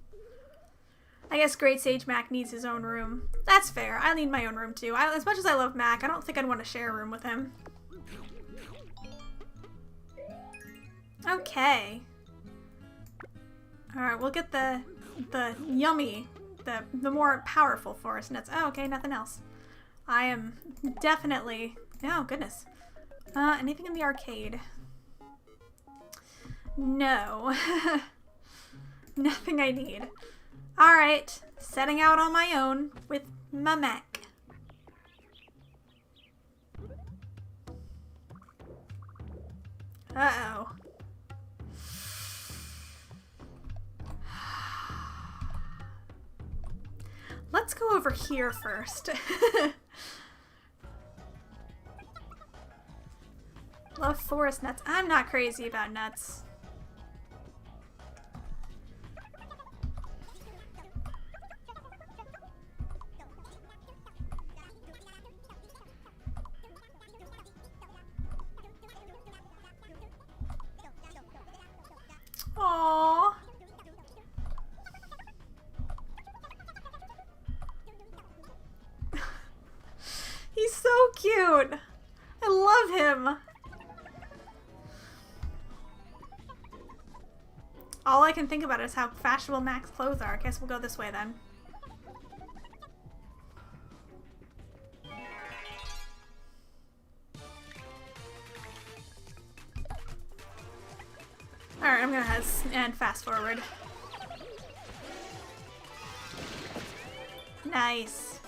I guess Great Sage Mac needs his own room. That's fair. I need my own room too. As much as I love Mac, I don't think I'd want to share a room with him. Okay. Alright, we'll get the yummy, the more powerful forest nuts. Oh, okay, nothing else. I am definitely... Oh, goodness. Anything in the arcade? No. Nothing I need. Alright, setting out on my own with my Mac. Uh-oh. Let's go over here first. Love forest nuts. I'm not crazy about nuts. Aww. He's so cute. I love him. All I can think about is how fashionable Mac's clothes are. I guess we'll go this way then. Alright, I'm gonna and fast forward. Nice.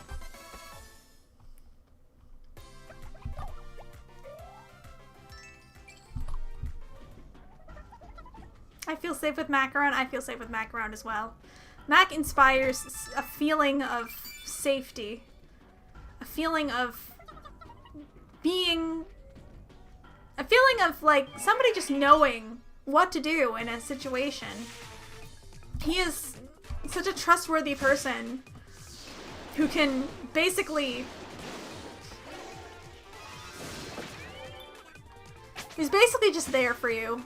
I feel safe with Mac around. I feel safe with Mac around as well. Mac inspires a feeling of safety. A feeling of being... A feeling of, like, somebody just knowing what to do in a situation. He is such a trustworthy person who can basically... He's basically just there for you.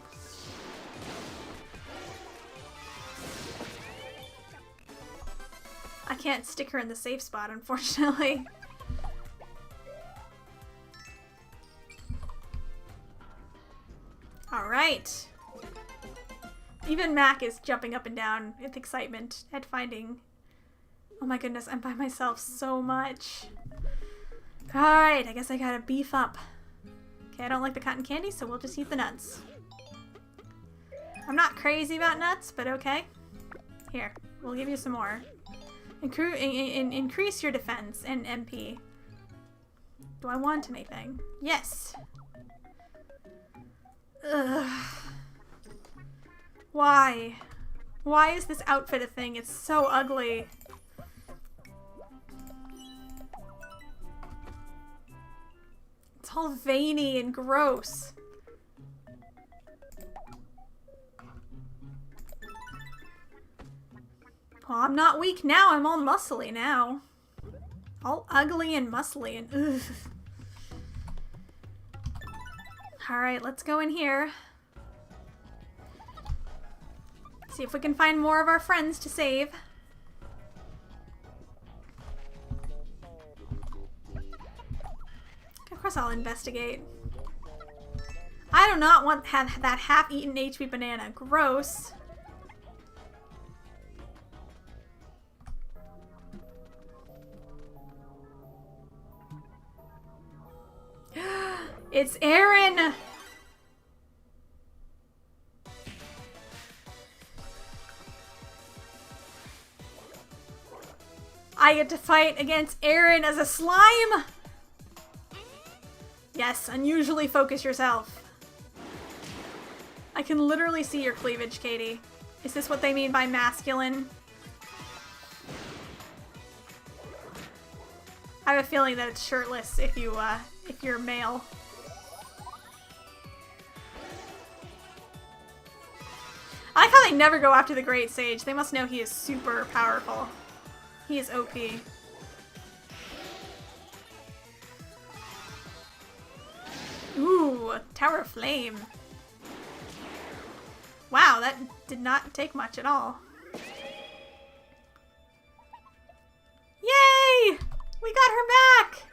I can't stick her in the safe spot, unfortunately. Alright. Even Mac is jumping up and down with excitement at finding... Oh my goodness, I'm by myself so much. Alright, I guess I gotta beef up. Okay, I don't like the cotton candy, so we'll just eat the nuts. I'm not crazy about nuts, but okay. Here, we'll give you some more. Increase your defense and MP. Do I want anything? Yes! Ugh. Why? Why is this outfit a thing? It's so ugly. It's all veiny and gross. Well, I'm not weak now. I'm all muscly now. All ugly and muscly and ugh. Alright, let's go in here. See if we can find more of our friends to save. Of course I'll investigate. I do not want to have that half-eaten HP banana. Gross. It's Aaron! I get to fight against Aaron as a slime! Yes, unusually focus yourself. I can literally see your cleavage, Katie. Is this what they mean by masculine? I have a feeling that it's shirtless if you're male. I like how they never go after the Great Sage. They must know he is super powerful. He is OP. Ooh, Tower of Flame. Wow, that did not take much at all. Yay! We got her back!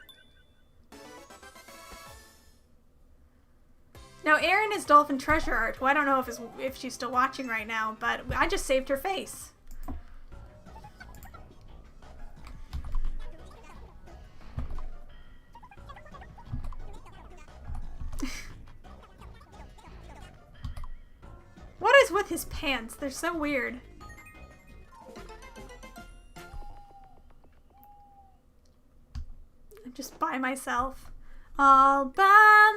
Now, Erin is Dolphin Treasure Art, who I don't know if she's still watching right now, but I just saved her face. What is with his pants? They're so weird. I'm just by myself. All by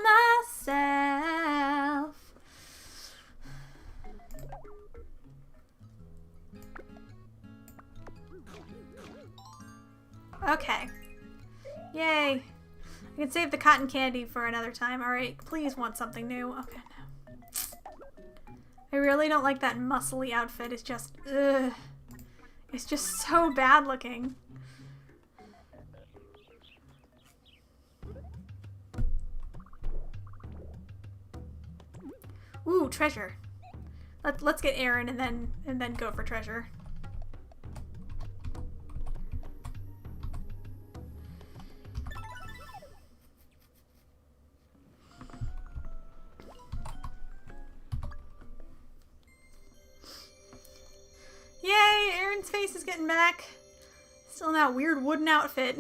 myself. Okay. Yay. I can save the cotton candy for another time. Alright, please want something new. Okay, no. I really don't like that muscly outfit. It's just, ugh. It's just so bad looking. Ooh, treasure. Let's get Aaron and then go for treasure. Yay! Aaron's face is getting back. Still in that weird wooden outfit.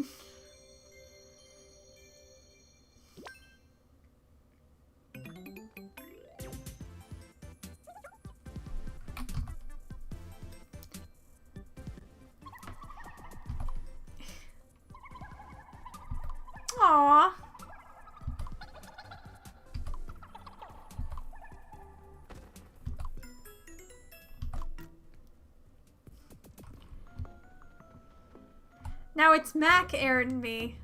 Aww. Now it's Mac, Aaron, and me.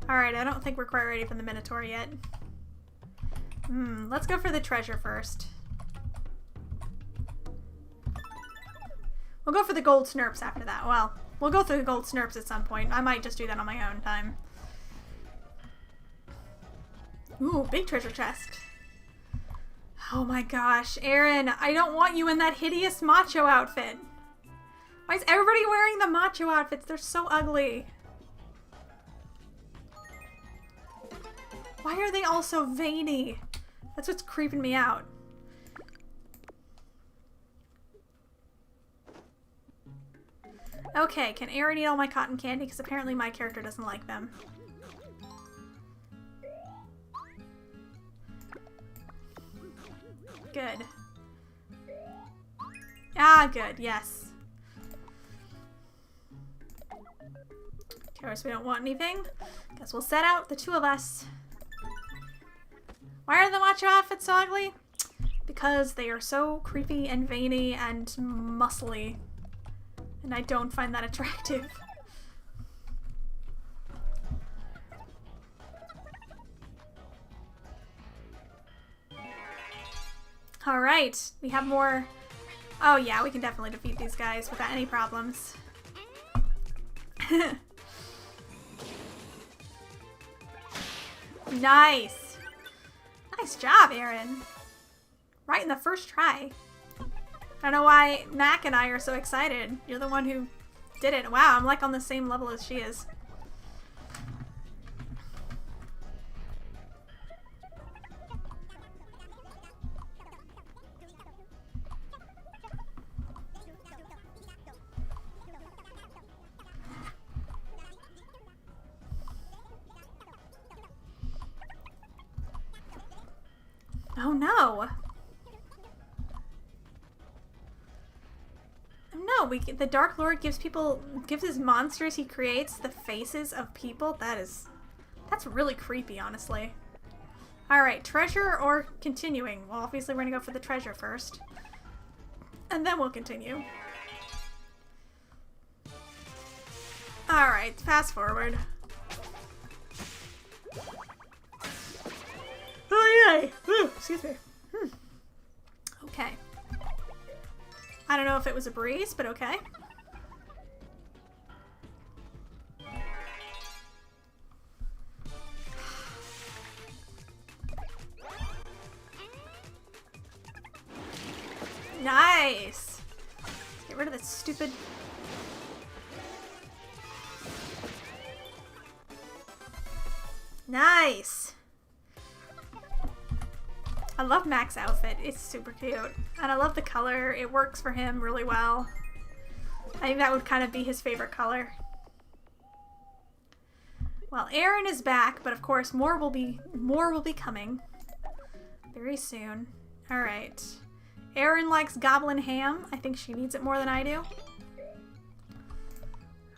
Alright, I don't think we're quite ready for the Minotaur yet. Let's go for the treasure first. We'll go for the gold snurps after that. Well, we'll go through the gold snurps at some point. I might just do that on my own time. Ooh, big treasure chest. Oh my gosh, Aaron, I don't want you in that hideous macho outfit. Why is everybody wearing the macho outfits? They're so ugly. Why are they all so veiny? That's what's creeping me out. Okay, can Aaron eat all my cotton candy? Because apparently my character doesn't like them. Good. Ah, good, yes. Of course, we don't want anything. Guess we'll set out, the two of us. Why are the macho outfits so ugly? Because they are so creepy and veiny and muscly. And I don't find that attractive. Alright, we have more Oh yeah, we can definitely defeat these guys without any problems. Nice! Nice job, Aaron. Right in the first try. I don't know why Mac and I are so excited. You're the one who did it. Wow, I'm like on the same level as she is. Oh no! No, the Dark Lord gives his monsters he creates the faces of people. That's really creepy, honestly. Alright, treasure or continuing? Well, obviously we're gonna go for the treasure first. And then we'll continue. Alright, fast forward. Oh yay! Ooh, excuse me. Okay. I don't know if it was a breeze, but okay. Nice! Let's get rid of this stupid... Nice! I love Mac's outfit. It's super cute. And I love the color. It works for him really well. I think that would kind of be his favorite color. Well, Aaron is back, but of course more will be coming very soon. All right. Aaron likes goblin ham. I think she needs it more than I do.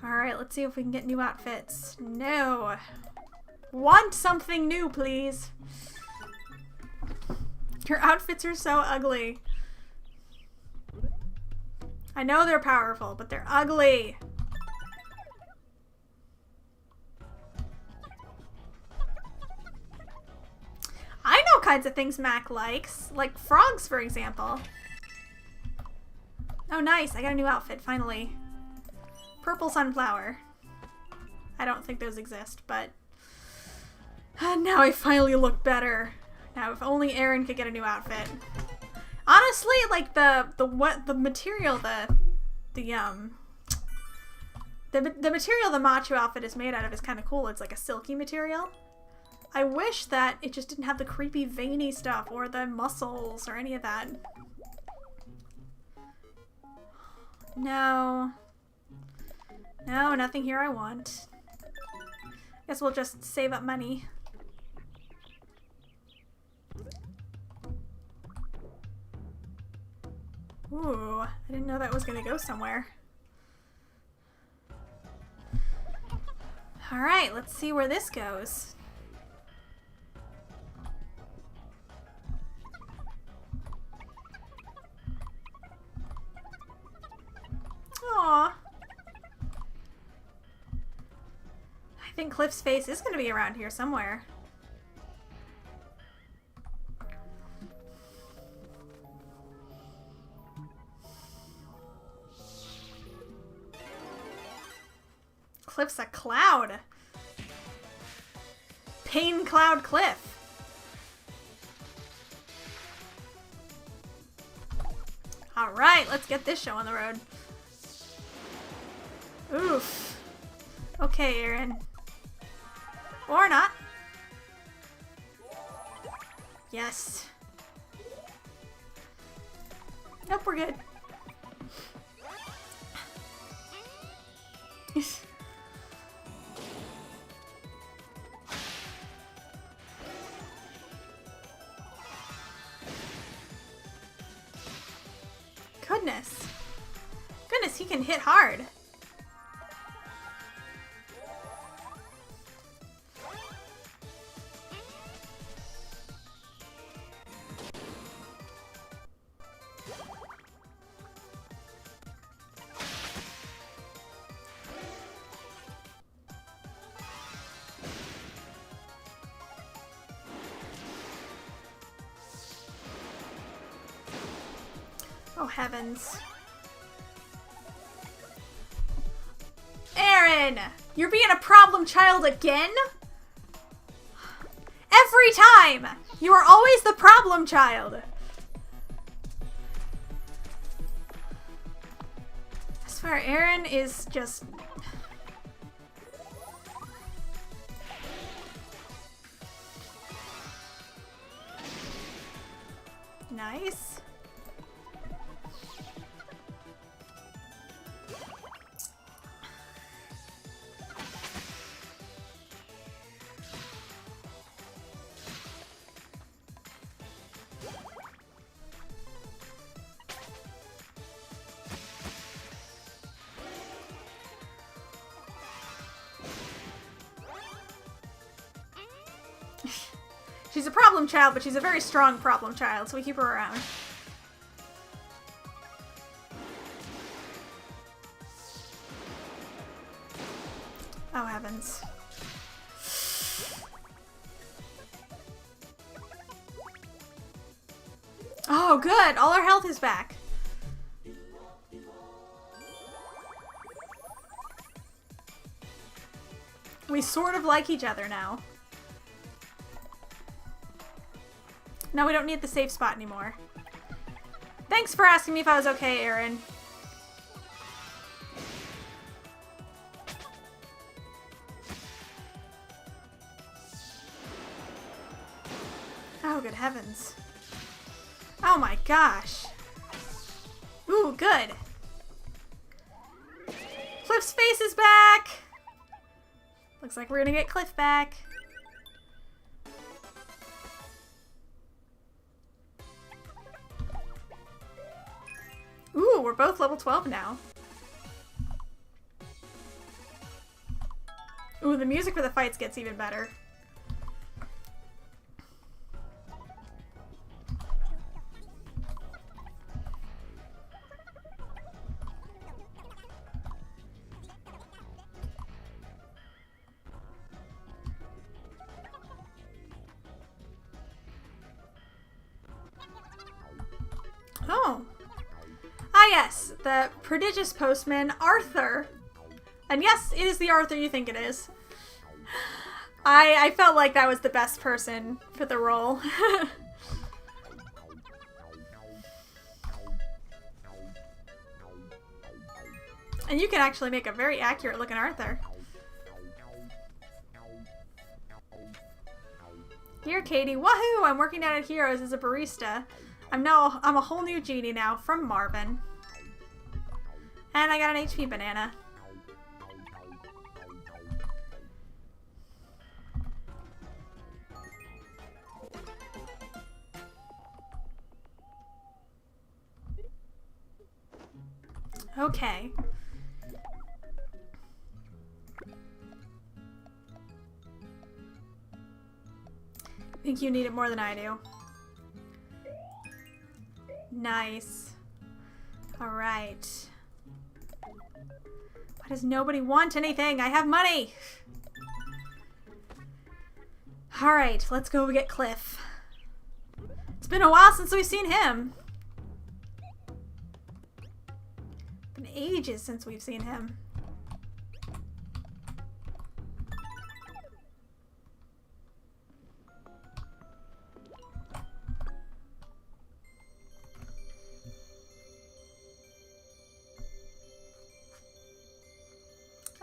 All right, let's see if we can get new outfits. No. Want something new, please. Your outfits are so ugly. I know they're powerful, but they're ugly. I know kinds of things Mac likes, like frogs, for example. Oh, nice. I got a new outfit, finally. Purple sunflower. I don't think those exist, but now I finally look better. Now, if only Aaron could get a new outfit. Honestly, like the material the material the macho outfit is made out of is kind of cool. It's like a silky material. I wish that it just didn't have the creepy veiny stuff or the muscles or any of that. No. No, nothing here I want. Guess we'll just save up money. Ooh, I didn't know that was gonna go somewhere. Alright, let's see where this goes. Aww. I think Cliff's face is gonna be around here somewhere. Cliff's a cloud. Pain Cloud Cliff. Alright, let's get this show on the road. Oof. Okay, Aaron. Or not. Yes. Nope, we're good. Goodness. Goodness, he can hit hard. Oh, heavens. Aaron! You're being a problem child again? Every time! You are always the problem child. I swear, Aaron is just... Nice. She's a problem child, but she's a very strong problem child, so we keep her around. Oh, heavens. Oh, good! All our health is back. We sort of like each other now. No, we don't need the safe spot anymore. Thanks for asking me if I was okay, Aaron. Oh, good heavens. Oh my gosh. Ooh, good. Cliff's face is back. Looks like we're gonna get Cliff back. Ooh, we're both level 12 now. Ooh, the music for the fights gets even better. Oh. Ah, yes, the prodigious postman, Arthur. And yes, it is the Arthur you think it is. I felt like that was the best person for the role. And you can actually make a very accurate looking Arthur. Dear Katie, wahoo! I'm working down at Heroes as a barista. I'm a whole new genie now, from Marvin. And I got an HP banana. Okay. I think you need it more than I do. Nice. Alright. Why does nobody want anything? I have money! Alright, let's go get Cliff. It's been a while since we've seen him. Been ages since we've seen him.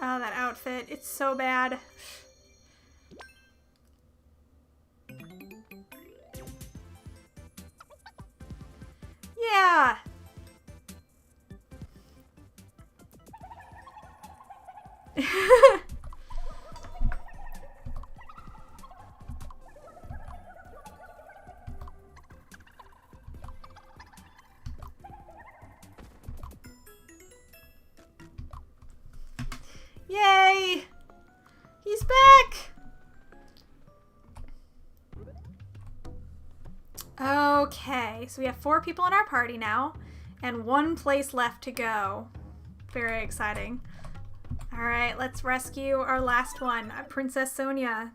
Oh, that outfit. It's so bad. Yeah! Yay! He's back! Okay, so we have 4 people in our party now, and 1 place left to go. Very exciting. Alright, let's rescue our last one, Princess Sonia.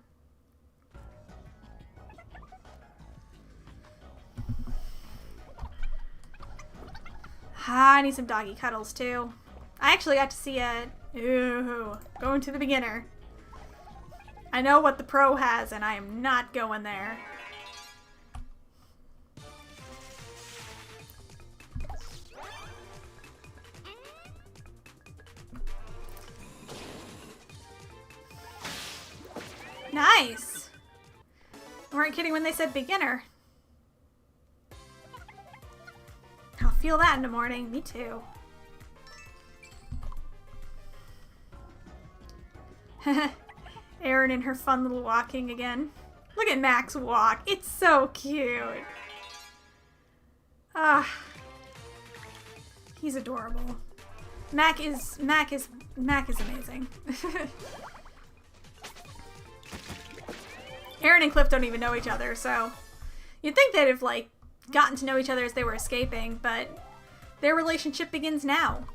I need some doggy cuddles too. I actually got to see it. Ooh, going to the beginner. I know what the pro has, and I am not going there. Nice! They weren't kidding when they said beginner. I'll feel that in the morning. Me too. Erin and her fun little walking again. Look at Max walk. It's so cute. Ah, he's adorable. Mac is amazing. Erin and Cliff don't even know each other, so you'd think they'd have, like, gotten to know each other as they were escaping, but their relationship begins now.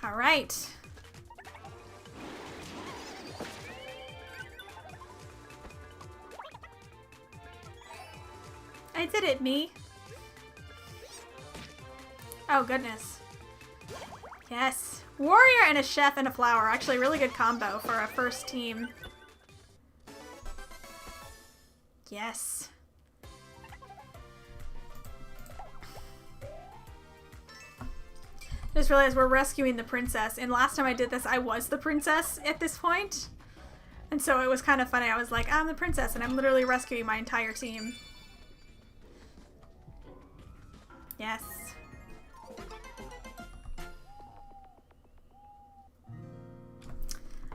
All right. I did it, me. Oh, goodness. Yes. Warrior and a chef and a flower. Actually, a really good combo for a first team. Yes. Just realized we're rescuing the princess, and last time I did this, I was the princess at this point. And so it was kind of funny. I was like, I'm the princess, and I'm literally rescuing my entire team. Yes.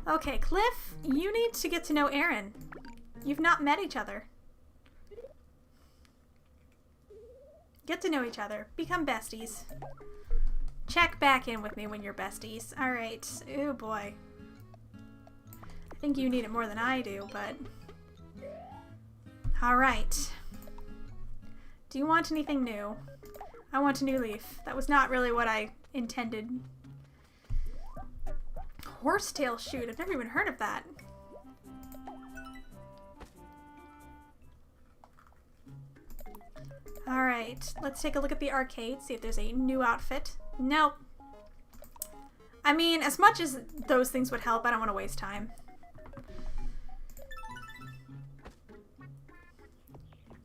Okay, Cliff, you need to get to know Erin. You've not met each other. Get to know each other. Become besties. Check back in with me when you're besties. Alright. Oh boy. I think you need it more than I do, but... Alright. Do you want anything new? I want a new leaf. That was not really what I intended. Horsetail shoot. I've never even heard of that. Alright, let's take a look at the arcade, see if there's a new outfit. Nope. I mean, as much as those things would help, I don't want to waste time.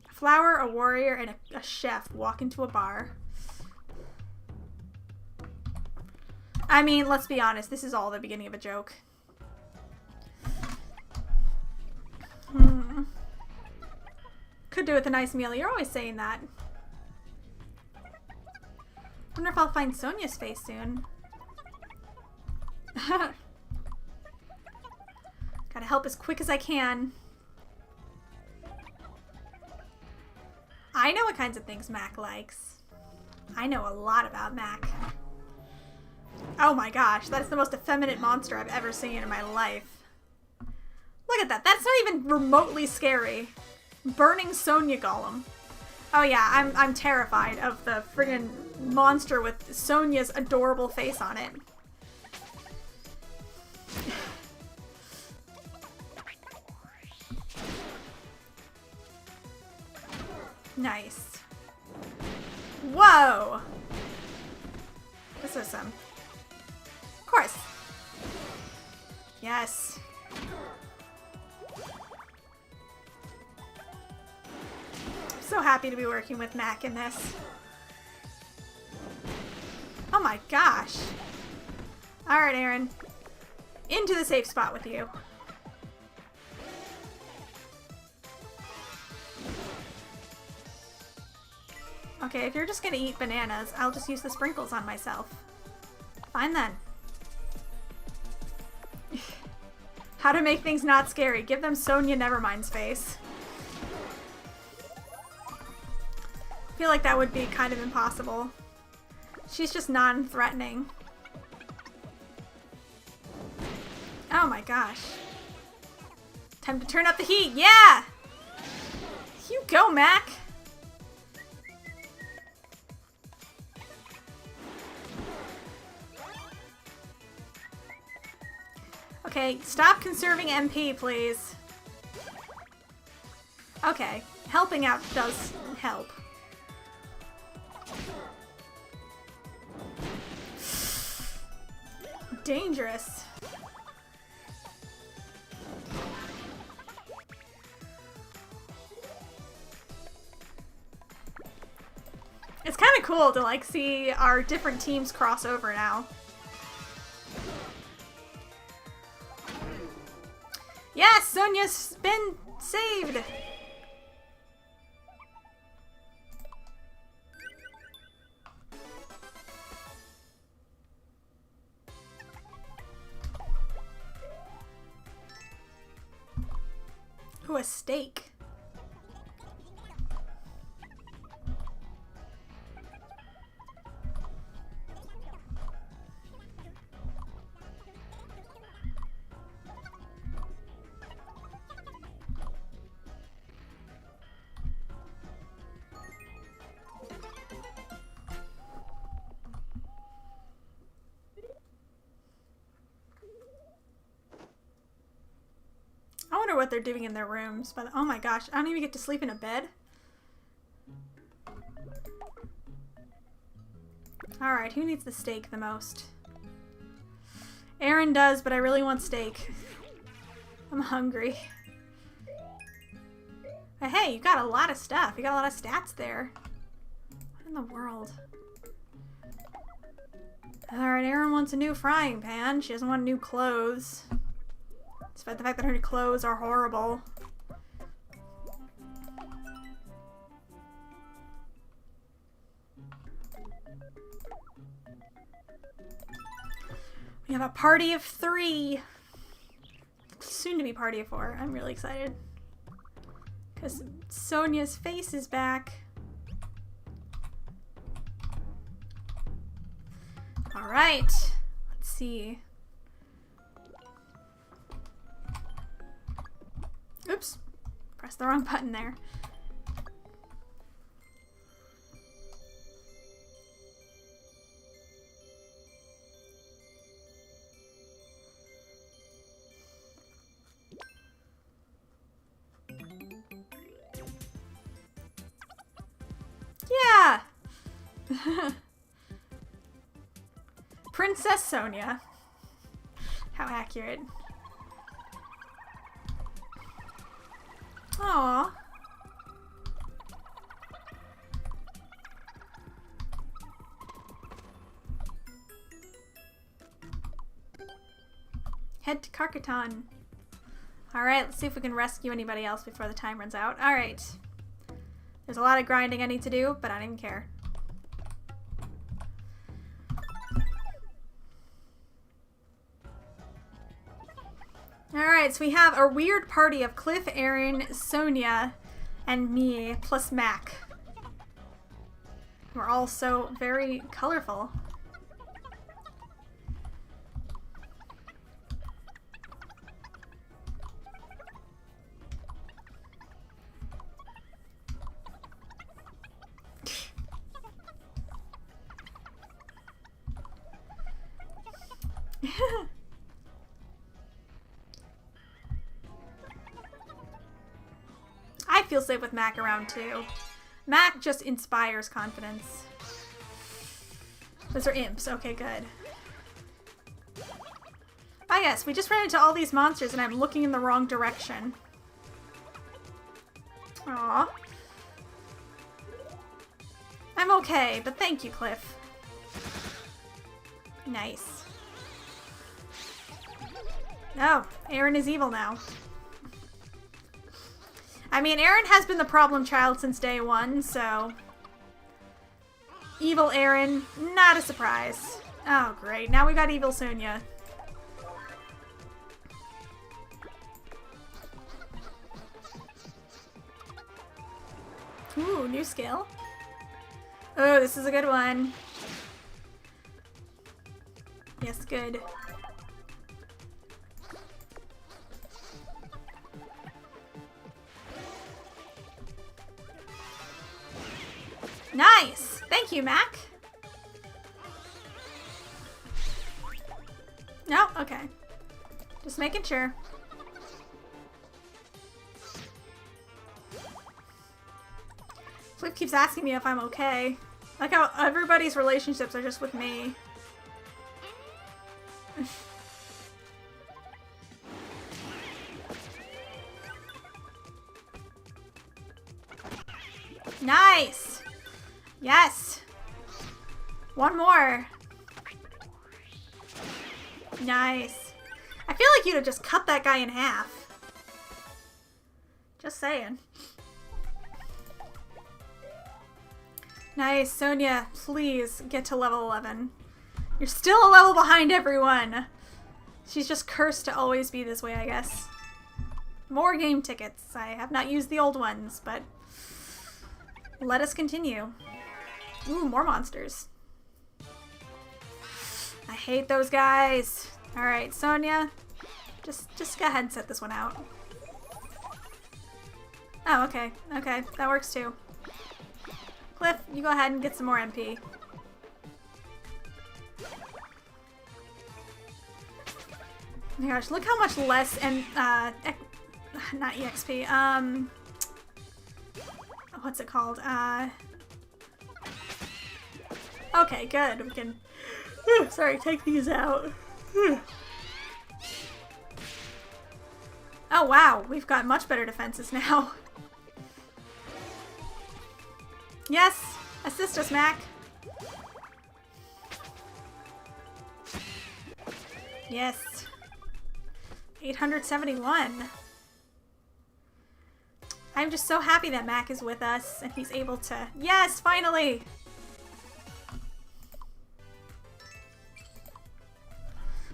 A flower, a warrior, and a chef walk into a bar. I mean, let's be honest, this is all the beginning of a joke. Could do with a nice meal. You're always saying that. Wonder if I'll find Sonia's face soon. Gotta help as quick as I can. I know what kinds of things Mac likes. I know a lot about Mac. Oh my gosh, that is the most effeminate monster I've ever seen in my life. Look at that. That's not even remotely scary. Burning Sonia Golem. Oh yeah, I'm terrified of the friggin' monster with Sonia's adorable face on it. Nice. Whoa! This is some... Of course. Yes. So happy to be working with Mac in this. Oh my gosh. Alright, Erin. Into the safe spot with you. Okay, if you're just gonna eat bananas, I'll just use the sprinkles on myself. Fine then. How to make things not scary. Give them Sonia Nevermind's face. I feel like that would be kind of impossible. She's just non-threatening. Oh my gosh. Time to turn up the heat. Yeah! You go, Mac! Okay, stop conserving MP, please. Okay, helping out does help. Dangerous. It's kind of cool to like see our different teams cross over now. Yes, Sonia's been saved. Ooh, a steak. I wonder what they're doing in their rooms. But oh my gosh, I don't even get to sleep in a bed. Alright, who needs the steak the most? Aaron does, but I really want steak. I'm hungry. But hey, you got a lot of stuff. You got a lot of stats there. What in the world? Alright, Aaron wants a new frying pan. She doesn't want new clothes. Despite the fact that her clothes are horrible. We have a party of 3. Soon to be party of 4. I'm really excited. Because Sonia's face is back. Alright. Let's see. Oops. Pressed the wrong button there. Yeah! Princess Sonia. How accurate. Aww. Head to Carcaton. Alright, let's see if we can rescue anybody else before the time runs out. Alright. There's a lot of grinding I need to do, but I don't even care. Alright, so we have a weird party of Cliff, Aaron, Sonia, and me, plus Mac. We're all so very colorful. I feel safe with Mac around too. Mac just inspires confidence. Those are imps. Okay, good. Ah, yes, we just ran into all these monsters and I'm looking in the wrong direction. Aww. I'm okay, but thank you, Cliff. Nice. Oh, Aaron is evil now. I mean, Aaron has been the problem child since day one, so... Evil Aaron, not a surprise. Oh, great. Now we got evil Sonia. Ooh, new skill. Oh, this is a good one. Yes, good. Nice! Thank you, Mac. No? Okay. Just making sure. Flip keeps asking me if I'm okay. Like how everybody's relationships are just with me. Nice! Yes! One more. Nice. I feel like you'd have just cut that guy in half. Just saying. Nice. Sonia, please get to level 11. You're still a level behind everyone. She's just cursed to always be this way, I guess. More game tickets. I have not used the old ones, but let us continue. Ooh, more monsters. I hate those guys. Alright, Sonia. Just go ahead and set this one out. Oh, okay. Okay, that works too. Cliff, you go ahead and get some more MP. Oh my gosh, look how much less and not EXP. What's it called? Okay, good. We can sorry, take these out. Oh wow, we've got much better defenses now. Yes! Assist us, Mac! Yes! 871. I'm just so happy that Mac is with us and he's able to... Yes! Finally!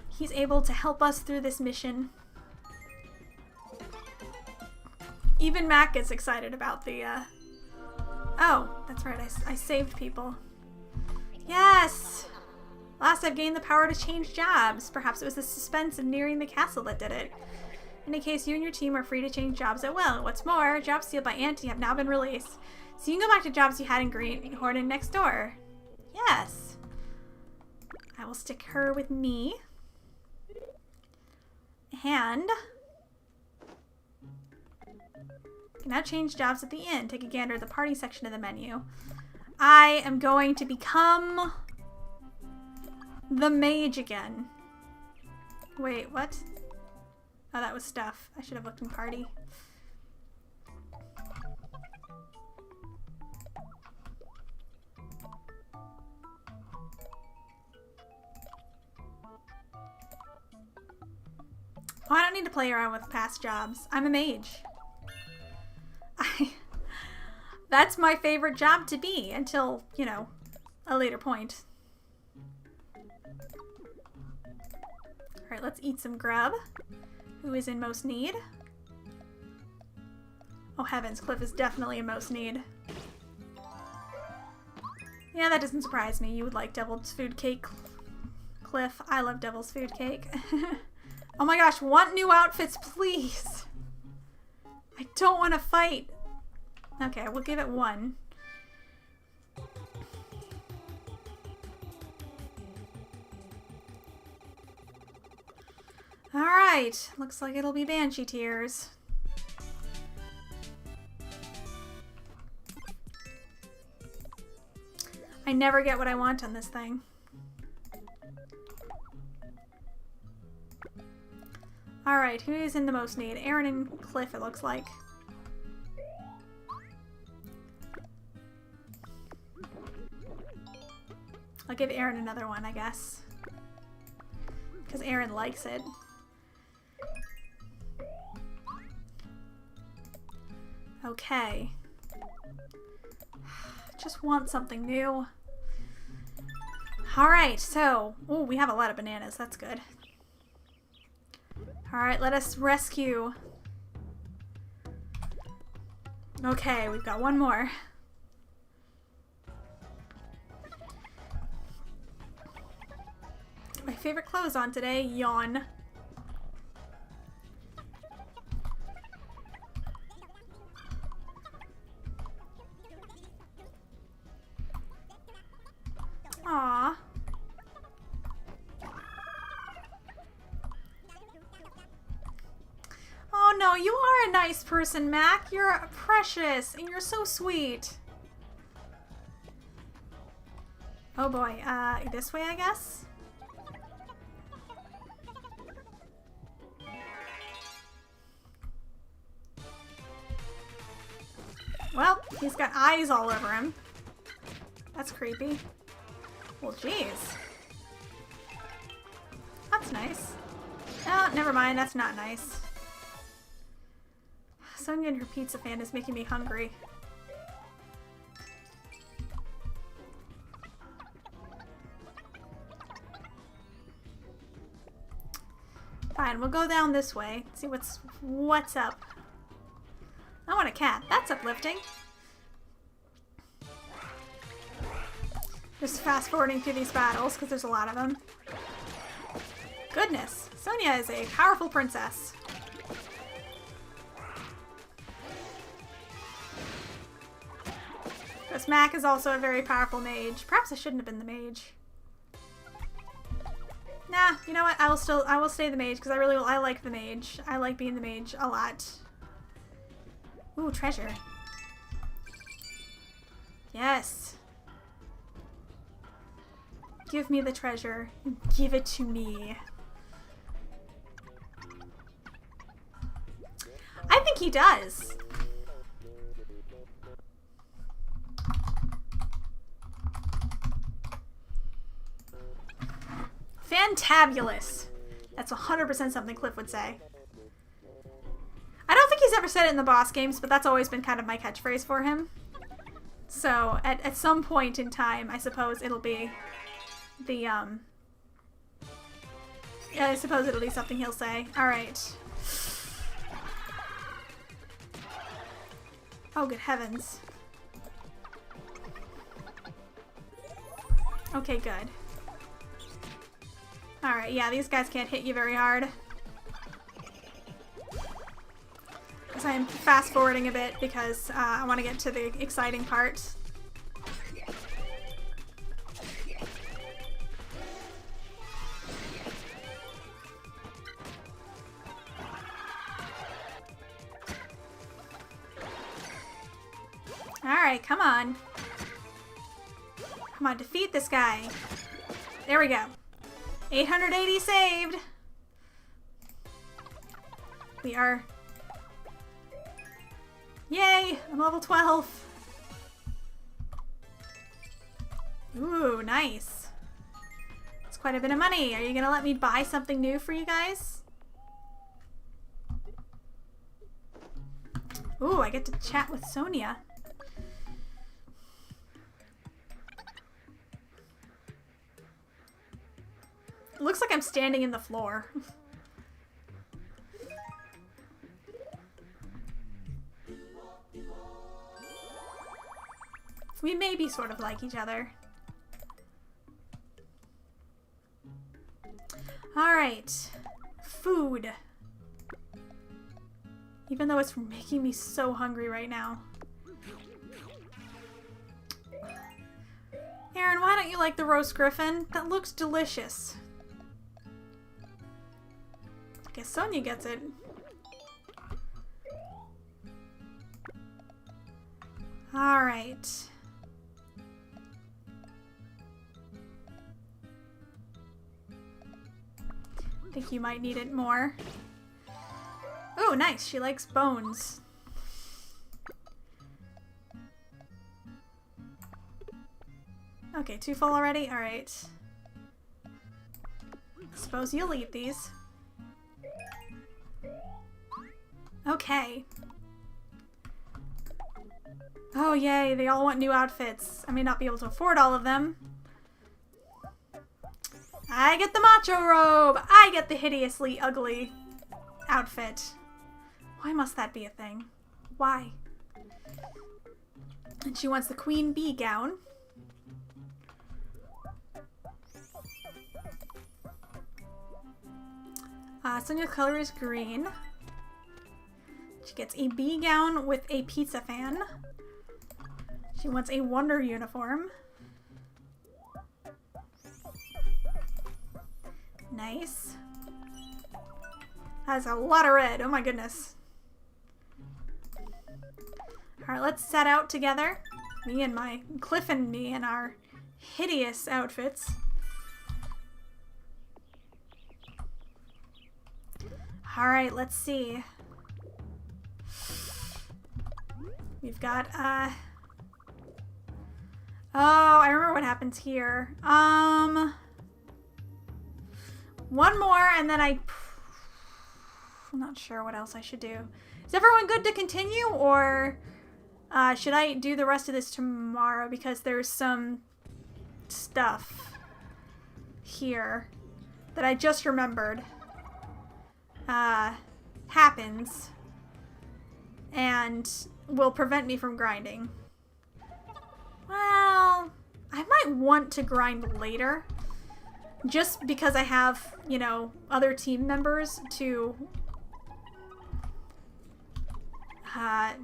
He's able to help us through this mission. Even Mac gets excited about the, Oh, that's right, I saved people. Yes! Last I've gained the power to change jobs. Perhaps it was the suspense of nearing the castle that did it. In any case, you and your team are free to change jobs at will. What's more, jobs sealed by Auntie have now been released. So you can go back to jobs you had in Greenhorn next door. Yes. I will stick her with me. And... now change jobs at the inn. Take a gander at the party section of the menu. I am going to become the mage again. Wait, what? Oh, that was stuff. I should have looked in party. Oh, I don't need to play around with past jobs. I'm a mage. That's my favorite job to be until, you know, a later point. Alright, let's eat some grub. Who is in most need? Oh heavens, Cliff is definitely in most need. Yeah, that doesn't surprise me. You would like Devil's Food Cake, Cliff. I love Devil's Food Cake. Oh my gosh, want new outfits, please! I don't want to fight. Okay, we'll give it 1. Alright, looks like it'll be Banshee Tears. I never get what I want on this thing. Alright, who is in the most need? Aaron and Cliff, it looks like. I'll give Aaron another one, I guess. Because Aaron likes it. Okay. Just want something new. Alright, so... oh, we have a lot of bananas. That's good. Alright, let us rescue. Okay, we've got one more. My favorite clothes on today, yawn. Aww. know, you are a nice person, Mac. You're precious, and you're so sweet. Oh boy, this way, I guess? Well, he's got eyes all over him. That's creepy. Well, jeez. That's nice. Oh, never mind, that's not nice. Sonia and her pizza fan is making me hungry. Fine, we'll go down this way. See what's up. I want a cat. That's uplifting. Just fast forwarding through these battles because there's a lot of them. Goodness, Sonia is a powerful princess. Because Mac is also a very powerful mage. Perhaps I shouldn't have been the mage. Nah, you know what? I will stay the mage because I like the mage. I like being the mage a lot. Ooh, treasure. Yes. Give me the treasure. Give it to me. I think he does. Fantabulous. That's 100% something Cliff would say. I don't think he's ever said it in the boss games, but that's always been kind of my catchphrase for him. So, at some point in time, I suppose it'll be the, I suppose it'll be something he'll say. Alright. Oh, good heavens. Okay, good. Alright, yeah, these guys can't hit you very hard. Because I'm fast forwarding a bit because I want to get to the exciting part. Alright, come on. Come on, defeat this guy. There we go. 880 saved. We are... Yay! I'm level 12. Ooh, nice. That's quite a bit of money. Are you gonna let me buy something new for you guys? Ooh, I get to chat with Sonia. It looks like I'm standing in the floor. We may be sort of like each other. Alright. Food. Even though it's making me so hungry right now. Aaron, why don't you like the roast griffin? That looks delicious. I guess Sonia gets it. Alright. I think you might need it more. Oh, nice. She likes bones. Okay, 2 full already? Alright. Suppose you'll eat these. Okay. Oh, yay. They all want new outfits. I may not be able to afford all of them. I get the macho robe. I get the hideously ugly outfit. Why must that be a thing? Why? And she wants the queen bee gown. Sonia's color is green. She gets a bee gown with a pizza fan. She wants a wonder uniform. Nice. That's a lot of red. Oh my goodness. Alright, let's set out together. Cliff and me in our hideous outfits. Alright, let's see. We've got, oh, I remember what happens here. One more, and then I'm not sure what else I should do. Is everyone good to continue, or should I do the rest of this tomorrow? Because there's some stuff here that I just remembered happens and will prevent me from grinding. Well, I might want to grind later just because I have, you know, other team members to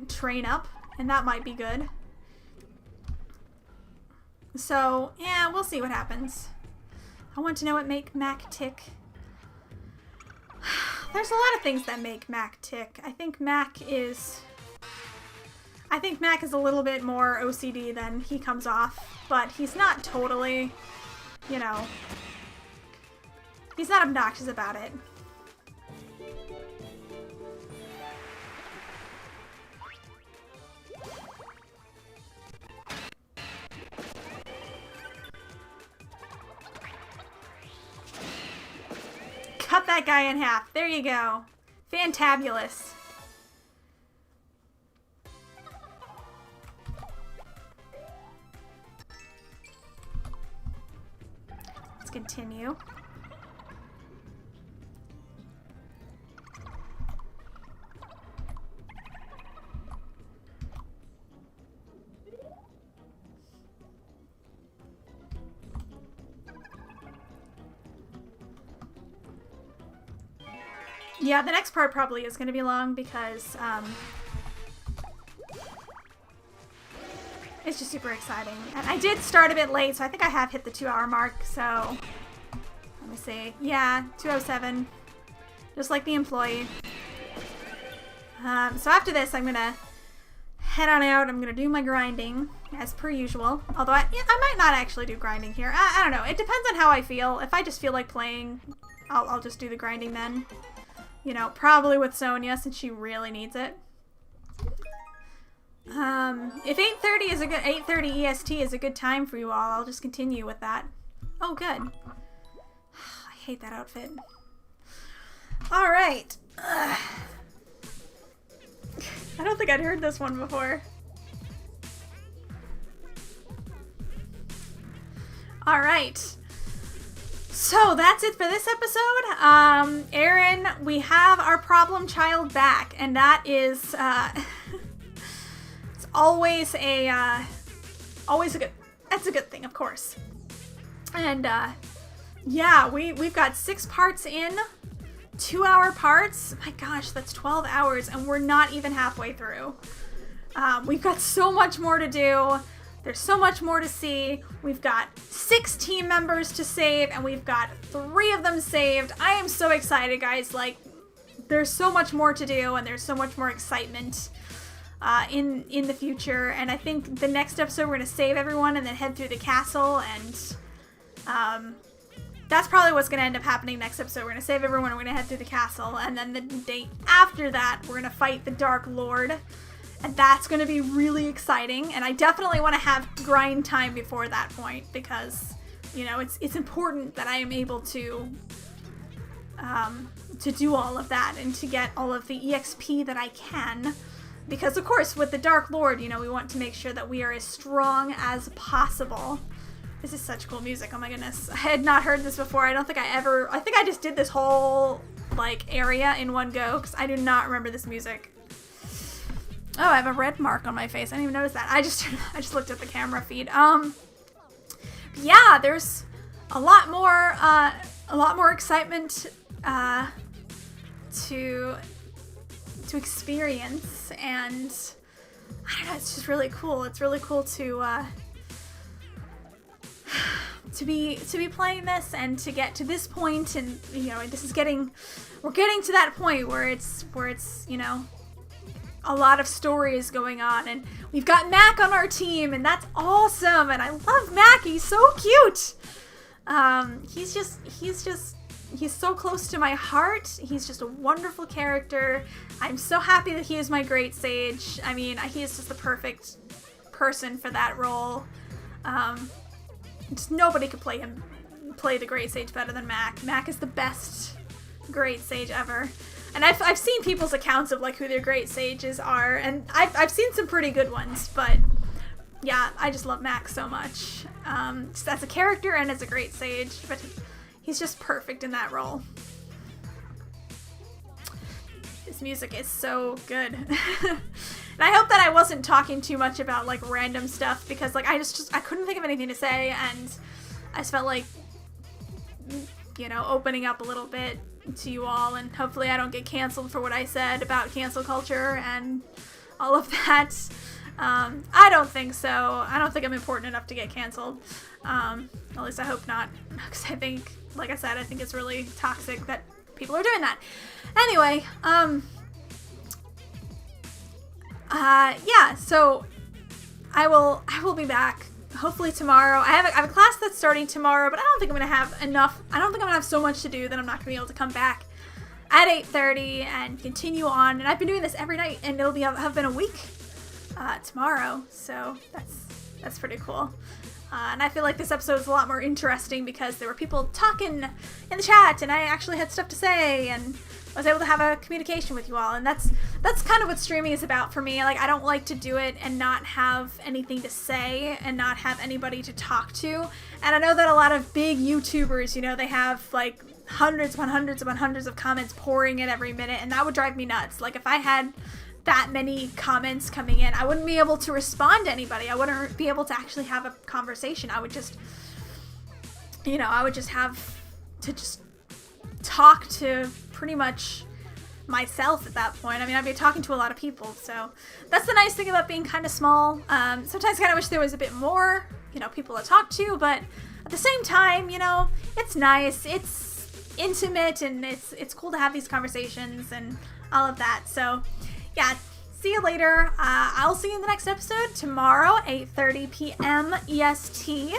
train up, and that might be good. So, yeah, we'll see what happens. I want to know what make Mac tick. There's a lot of things that make Mac tick. I think Mac is a little bit more OCD than he comes off, but he's not totally, you know, he's not obnoxious about it. Cut that guy in half. There you go. Fantabulous. Let's continue. Yeah, the next part probably is going to be long because it's just super exciting. And I did start a bit late, so I think I have hit the 2-hour mark. So let me see. Yeah, 2:07, just like the employee. So after this, I'm going to head on out. I'm going to do my grinding as per usual. Although I might not actually do grinding here. I don't know. It depends on how I feel. If I just feel like playing, I'll just do the grinding then. You know, probably with Sonia since she really needs it. If 8:30 is a good 8:30 EST is a good time for you all, I'll just continue with that. Oh, good. I hate that outfit. All right. I don't think I'd heard this one before. All right. So that's it for this episode. Aaron, we have our problem child back, and that is it's always a good thing, of course. And yeah, we've got 6 parts in, 2-hour parts. My gosh, that's 12 hours, and we're not even halfway through. We've got so much more to do. There's so much more to see. We've got 6 team members to save, and we've got 3 of them saved. I am so excited, guys. Like, there's so much more to do, and there's so much more excitement in the future. And I think the next episode we're going to save everyone and then head through the castle, and that's probably what's going to end up happening next episode. We're going to save everyone, and we're going to head through the castle, and then the day after that, we're going to fight the Dark Lord. And that's going to be really exciting, and I definitely want to have grind time before that point because, you know, it's important that I am able to do all of that and to get all of the EXP that I can, because of course with the Dark Lord, you know, we want to make sure that we are as strong as possible. This is such cool music. Oh my goodness, I had not heard this before. I think I just did this whole like area in one go because I do not remember this music. Oh, I have a red mark on my face. I didn't even notice that. I just looked at the camera feed. Yeah, there's a lot more excitement to experience, and I don't know. It's just really cool. It's really cool to be playing this and to get to this point, and you know, we're getting to that point where it's you know, a lot of stories going on, and we've got Mac on our team, and that's awesome, and I love Mac. He's so cute. He's so close to my heart. He's just a wonderful character. I'm so happy that he is my great sage. I mean, he is just the perfect person for that role. Just nobody could play the great sage better than Mac. Mac is the best great sage ever. And I've seen people's accounts of like who their great sages are, and I've seen some pretty good ones, but yeah, I just love Mac so much. Just as a character and as a great sage, but he's just perfect in that role. His music is so good. And I hope that I wasn't talking too much about like random stuff, because like I couldn't think of anything to say, and I just felt like, you know, opening up a little bit to you all, and hopefully I don't get canceled for what I said about cancel culture and all of that. I don't think so. I don't think I'm important enough to get canceled. At least I hope not, because I think, like I said, I think it's really toxic that people are doing that. Anyway, yeah, so I will be back hopefully tomorrow. I have a class that's starting tomorrow, but I don't think I'm going to have enough. I don't think I'm going to have so much to do that I'm not going to be able to come back at 8:30 and continue on. And I've been doing this every night, and it'll have been a week tomorrow, so that's pretty cool. And I feel like this episode is a lot more interesting because there were people talking in the chat, and I actually had stuff to say, and I was able to have a communication with you all, and that's kind of what streaming is about for me. Like, I don't like to do it and not have anything to say and not have anybody to talk to. And I know that a lot of big YouTubers, you know, they have like hundreds upon hundreds upon hundreds of comments pouring in every minute, and that would drive me nuts. Like, if I had that many comments coming in, I wouldn't be able to respond to anybody. I wouldn't be able to actually have a conversation. I would just, you know, have to just talk to pretty much myself at that point. I mean, I'd be talking to a lot of people, so that's the nice thing about being kind of small. Sometimes I kind of wish there was a bit more, you know, people to talk to, but at the same time, you know, it's nice, it's intimate, and it's cool to have these conversations and all of that. So yeah, see you later. I'll see you in the next episode tomorrow, 8:30 p.m. EST.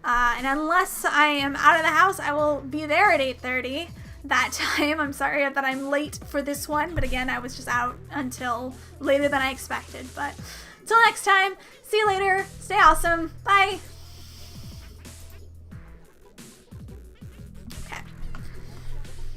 And unless I am out of the house, I will be there at 8:30 that time. I'm sorry that I'm late for this one, but again, I was just out until later than I expected. But until next time, see you later. Stay awesome. Bye.